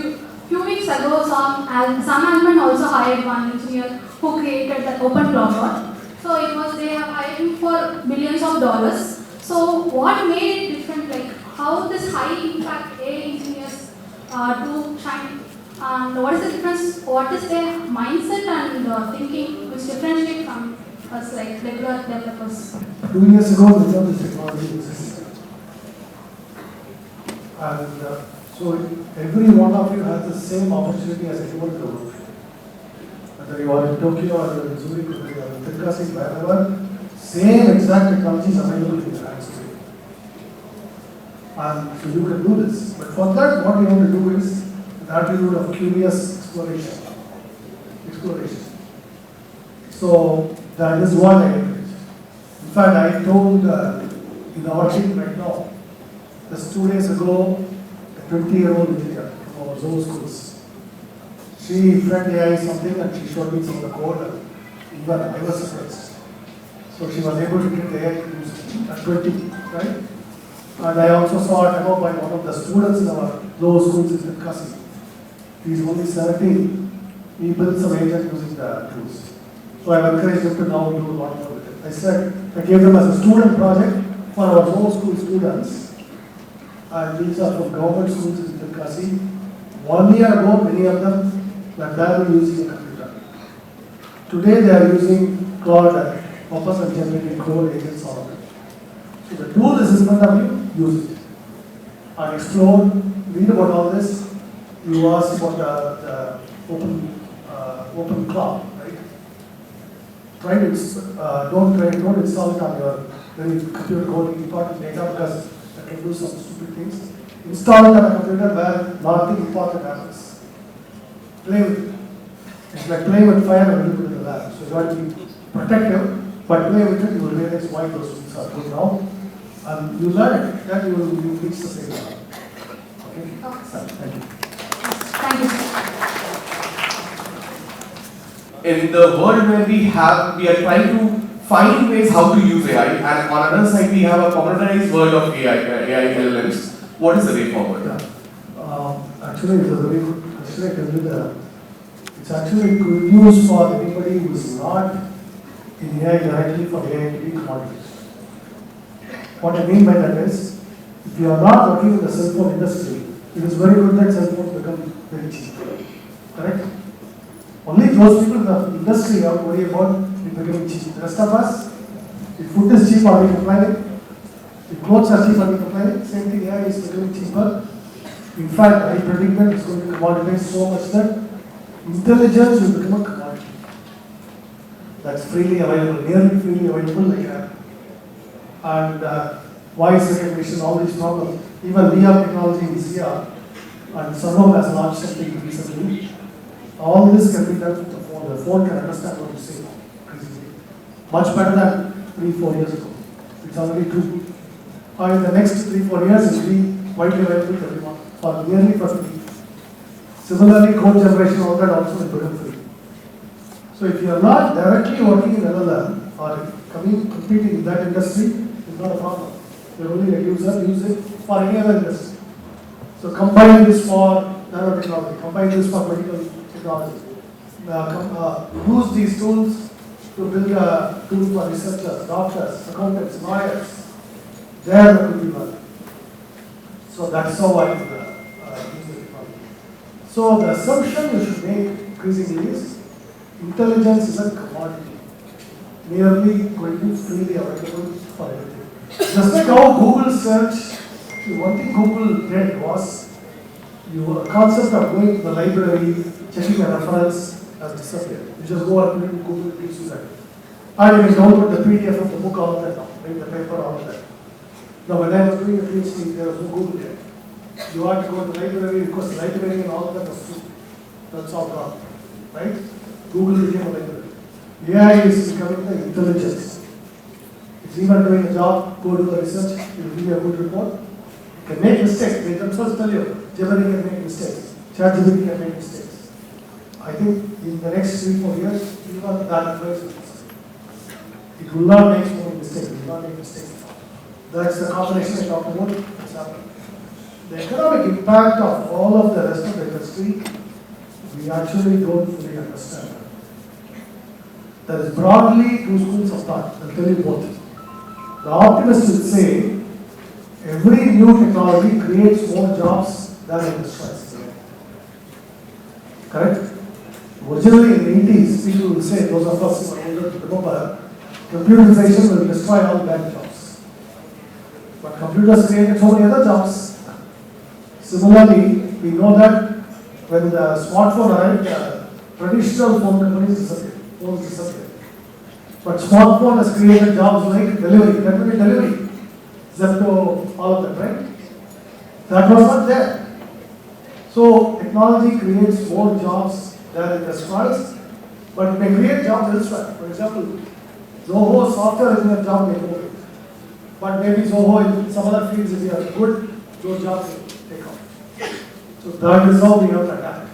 weeks ago, Sam Altman also hired one engineer who created the open cloud. So it was they have hired him for billions of dollars. So what made it different? Like how this high impact AI engineers do shine? And what is the difference? What is their mindset and thinking which differentiate from us like regular developers? 2 years ago, without this technology existed. And so every one of you has the same opportunity as anyone in the world. Whether you are in Tokyo or you are in Zurich or you are in Tirkasi, wherever, same exact technology is available in your hands today. And so you can do this. But for that, what you have to do is an attitude of curious exploration. So that is what I encourage. In fact, I told in our team right now, just 2 days ago, a 20-year-old engineer from our Zoho schools. She read AI something and she showed me some of the code, and even I was surprised. So she was able to get the AI to use it at 20, right? And I also saw a demo by one of the students in our Zoho schools in Tirkasi. He's only 17. He built some agent using the tools. So I encouraged him to now do a lot more with it. I said, I gave them as a student project for our Zoho school students. And these are from government schools in Tirkasi. 1 year ago, many of them were barely using a computer. Today they are using cloud purpose and generating code agents all of them. So the tool is in front of you, use it. And explore, read about all this. You asked about the open cloud, right? Try to, don't install it on your very computer code important data because that can do some stupid things. Install it on a computer where nothing important happens. Play with it. It's like playing with fire when you put it in the lab. So you have to be protective, but play with it, you will realize why those things are going wrong. And you learn it, then you will reach the same level. Okay? Thank you. Thank you, sir. In the world where we are trying to find ways how to use AI, and on another side we have a commoditized world of AI LLMs. What is the way forward? Yeah. Actually, it's a very good question. I tell you it's actually good news for anybody who is not in AI directly for AI to be commodities. What I mean by that is, if you are not working in the cell phone industry, it is very good that cell phones become very cheap. Correct? Only those people in the industry have to worry about it becoming cheap. The rest of us, if food is cheap, are we complaining? If clothes are cheap, are we complaining? Same thing, AI is becoming cheaper. In fact, I predict that it's going to commoditize so much that intelligence will become a commodity. That's freely available, nearly freely available like that. And voice recognition, all these problems. Even VR technology in CR, and Sarvam has launched something recently. All this can be done with the phone. The phone can understand what you say. much better than 3-4 years ago. It's already true. And in the next 3-4 years, it will be widely available to everyone for nearly for free. Similarly, code generation, all that also is become free. So if you are not directly working in LLM or competing in that industry, it's not a problem. You're only a user, use it for any other industry. So combine this for nanotechnology, combine this for medical technology. Use these tools to build a tool for researchers, doctors, accountants, lawyers. There the could be value. So that's how I use the technology. So the assumption you should make increasingly is intelligence is a commodity, merely going to be freely available for everything. Just like how Google search, one thing Google did was, your concept of going to the library, checking a reference has disappeared. You just go and put it in Google, it gives you that. And you can download the PDF of the book, all of that now, read the paper, all of that. Now when I was doing a PhD, there was no Google yet. You had to go to the library, because the library and all of that was true. That's all gone, right? Google became a library. AI is becoming the intelligence. It's even doing a job, go do the research, it will give you a good report. You can make mistakes, they themselves tell you, Gemini can make mistakes, ChatGPT can make mistakes. I think in the next 3-4 years, even that advice will be. It will not make so many mistakes, it will not make mistakes. That's the combination I talked about, that's happening. The economic impact of all of the rest of the industry, we actually don't fully understand. There is broadly two schools of thought, I'll tell you both. The optimist will say, every new technology creates more jobs than it destroys. Correct? Originally in the 80s, people will say, those of us who are older to remember, computerization will destroy all bad jobs. But computers created so many other jobs. Similarly, we know that when the smartphone arrived, traditional phone companies disappeared. Phones disappeared. But smartphone has created jobs like delivery, temporary delivery, Zepto, all of that, right? That was not there. So technology creates more jobs than it destroys, but it may create jobs elsewhere. For example, Zoho software engineer job may go away. But maybe Zoho in some other fields, if you are good, those jobs will take off. So that is how we have to adapt.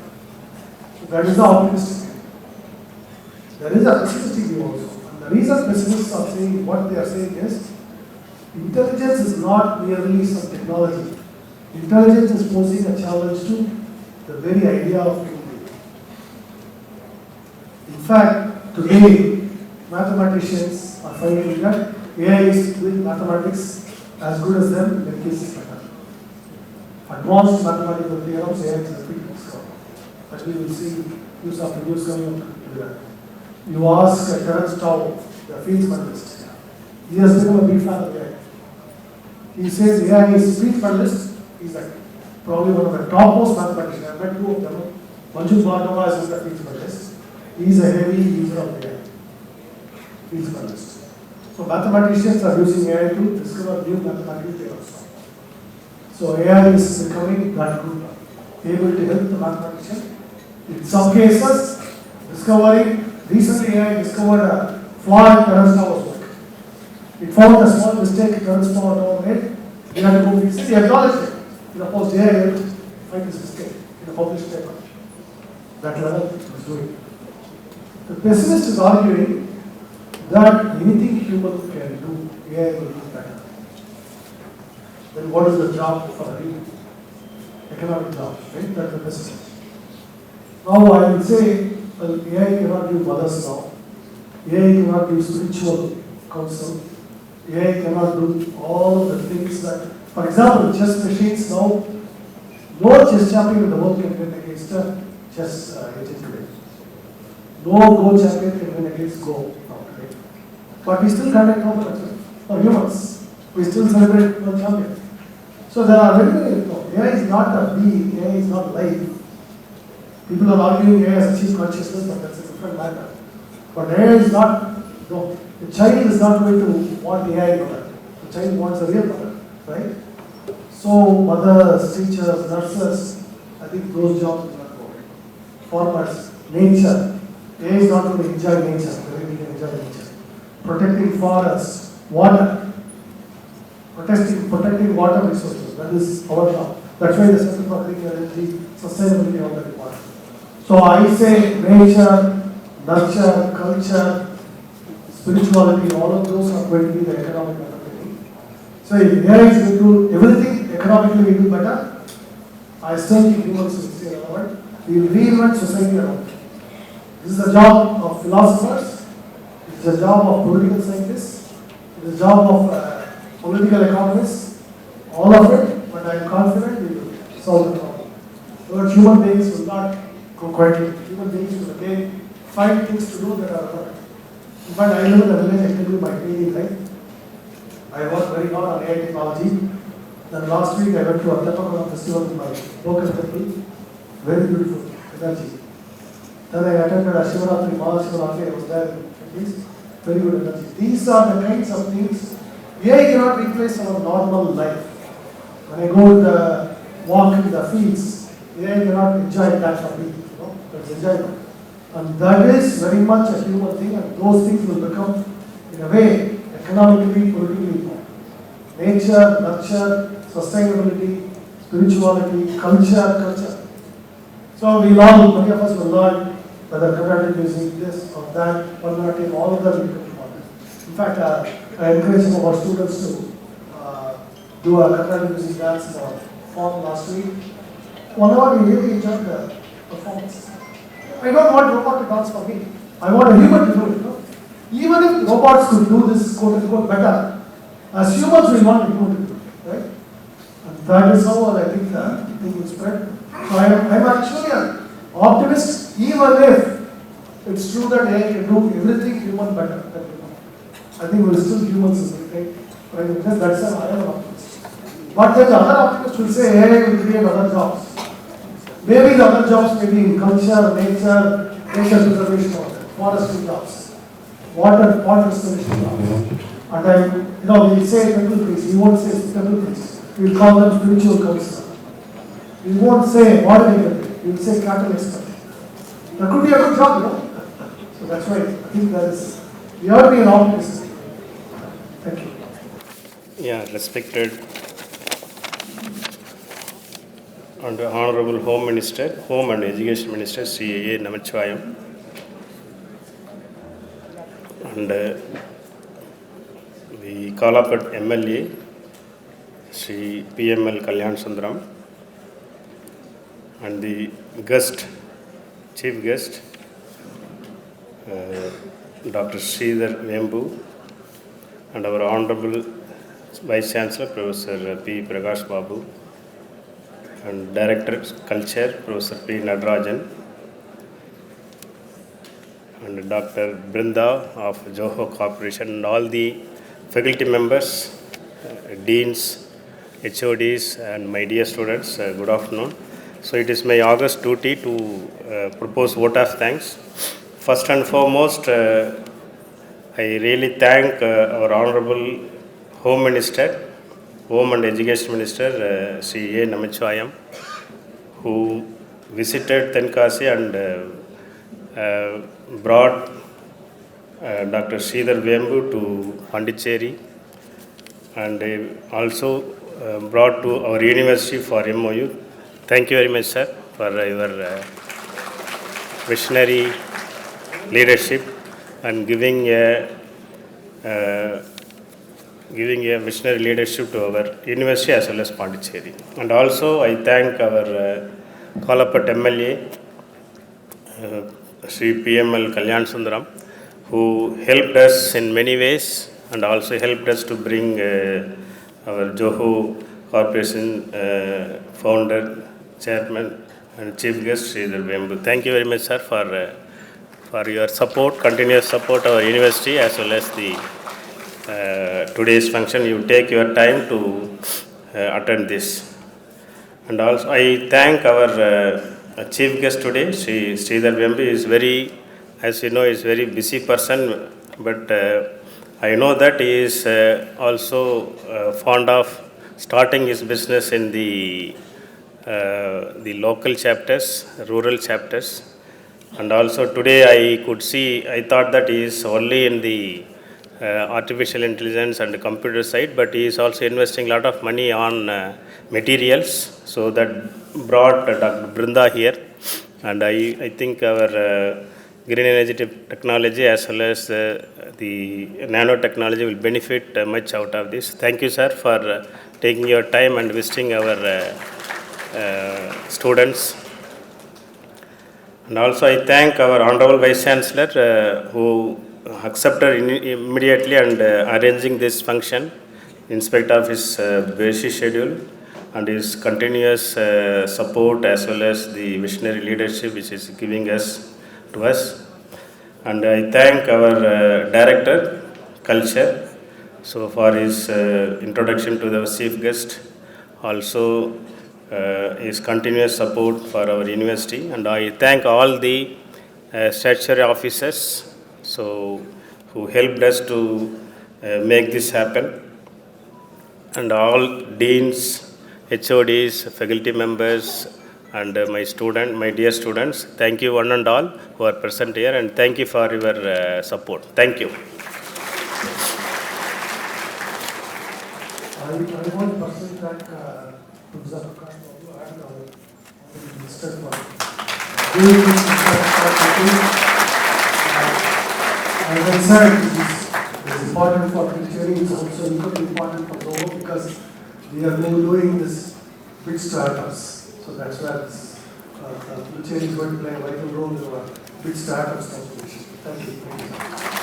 So that is the optimistic view. There is a pessimistic view also. And the reason pessimists are saying what they are saying is, intelligence is not merely some technology. Intelligence is posing a challenge to the very idea of human being. In fact, today, mathematicians are finding that AI is doing mathematics as good as them, in many cases better. Advanced mathematical theorems, AI is a big discovery. But we will see use after use coming up to that. You ask Terence Tao, the field medalist, he has become a big fan of AI. He says AI is field medalist, he's like probably one of the topmost mathematicians. I met two of them. Manju Bhargava is the field medalist. He's a heavy user of AI. Field medalist. So mathematicians are using AI to discover new mathematical theorems. So AI is becoming that good, able to help the mathematician. In some cases, recently AI discovered a flaw in Terence Tao's work. It found a small mistake in Terence Tao made. He had to go fix it. He acknowledged it. He opposed AI helped find this mistake in a published paper. That level was doing. The pessimist is arguing that anything human can do, AI will do better. Then what is the job for a real economic job, right? That's the pessimist. Now I will say, well, AI cannot give mothers now. AI cannot give spiritual counsel. AI cannot do all of the things that, for example, chess machines now, no chess champion in the world can win against a chess agent today. No Go champion can win against Go now today. But we still conduct tournaments for humans. We still celebrate world champion. So there are very many, AI is not a being, AI is not life. People are arguing AI has achieved consciousness, but that's a different matter. But AI is not, no, the child is not going to want AI mother. The child wants a real mother, right? So mothers, teachers, nurses, I think those jobs will not go away. Farmers, nature, AI is not going to enjoy nature, the way we can enjoy nature. protecting forests, water, protecting water resources. That is our job. That's why the Center for Green Energy Sustainability all that important. So I say nature, nurture, culture, spirituality, all of those are going to be the economic undertaking. So if AI is going to do everything economically we do better, I still think humans will stay relevant. We will reinvent society around it. This is the job of philosophers, it is the job of political scientists, it is the job of political economists, all of it, but I am confident we will solve the problem. But human beings will not go quietly. Human beings will again find things to do that are relevant. In fact, I live in a village, I can do my daily life. I work very hard on AI technology. Then last week I went to a Tepakulam festival in my local temple. Very beautiful energy. Then I attended a Shivaratri, Mahashivaratri, I was there at least. Very good energy. These are the kinds of things AI cannot replace our normal life. When I go to the walk in the fields, AI cannot enjoy that for me. That's enjoyment. And that is very much a human thing, and those things will become, in a way, economically, politically important. Nature, nurture, sustainability, spirituality, culture. So many of us will learn whether Carnatic music, this or that, Bharatanatyam, all of them will become important. In fact, I encourage some of our students to do a Carnatic music dance in our form last week. One hour we really enjoyed the performance. I don't want robot to dance for me. I want a human to do it. No? Even if robots could do this quote unquote better, as humans we want a human to do it, right? And that is how I think the thing will spread. So I'm actually an optimist, even if it's true that AI can do everything human better. I think we're still humans, right? That's I am an optimist. But then the other optimists will say AI will create other jobs. Maybe the other jobs may be in culture, nature preservation, forestry jobs, water restoration jobs. And we say temple priests, we won't say temple priests. We'll call them spiritual counselor. We won't say moderator, we'll say cattle expert. That could be a good job, So that's why I think we ought to be an optimist. Thank you. Yeah, respected and Honorable Home Minister, Home and Education Minister, Sri A. Namachivayam, and the Kalapat MLA, Sri PML Kalyan Sundaram, and the Chief Guest, Dr. Sridhar Vembu, and our Honorable Vice Chancellor, Professor P. Prakash Babu, and Director Culture, Professor P. Nadarajan, and Dr. Brinda of Joho Corporation, and all the faculty members, deans, HODs, and my dear students, good afternoon. So it is my august duty to propose vote of thanks. First and foremost, I really thank our Honorable Home Minister, Home and Education Minister, Sri A. Namachivayam, who visited Tenkasi and brought Dr. Sridhar Vembu to Pondicherry, and also brought to our university for MOU. Thank you very much, sir, for your visionary leadership and giving a visionary leadership to our university as well as Pondicherry. And also I thank our Kalapat MLA, Sri PML Kalyan Sundaram, who helped us in many ways and also helped us to bring our Joho Corporation founder, chairman and chief guest Sridhar Vembu. Thank you very much, sir, for your support, continuous support of our university as well as the today's function. You take your time to attend this. And also I thank our chief guest today, Sridhar Vembu. Is very, as you know, is very busy person, but I know that he is also fond of starting his business in the local chapters, rural chapters. And also today I could see, I thought that he is only in the artificial intelligence and computer side, but he is also investing a lot of money on materials. So that brought Dr. Brinda here, and I think our green energy technology as well as the nanotechnology will benefit much out of this. Thank you, sir, for taking your time and visiting our students. And also I thank our Honorable Vice Chancellor who accepted immediately and arranging this function in spite of his busy schedule and his continuous support as well as the visionary leadership which is giving us to us. And I thank our Director, Culture, so for his introduction to the chief guest, also his continuous support for our university, and I thank all the statutory officers who helped us to make this happen, and all deans, HODs, faculty members, and my dear students. Thank you one and all who are present here, and thank you for your support. Thank you. I want to personally thank Professor Prakash Babu and our Minister for doing this. As I said, it is important for Pondicherry. It's also equally important for Zoho because we are doing this big startups. So that's where this Pondicherry is going to play a vital role in our big startups transformation. Thank you.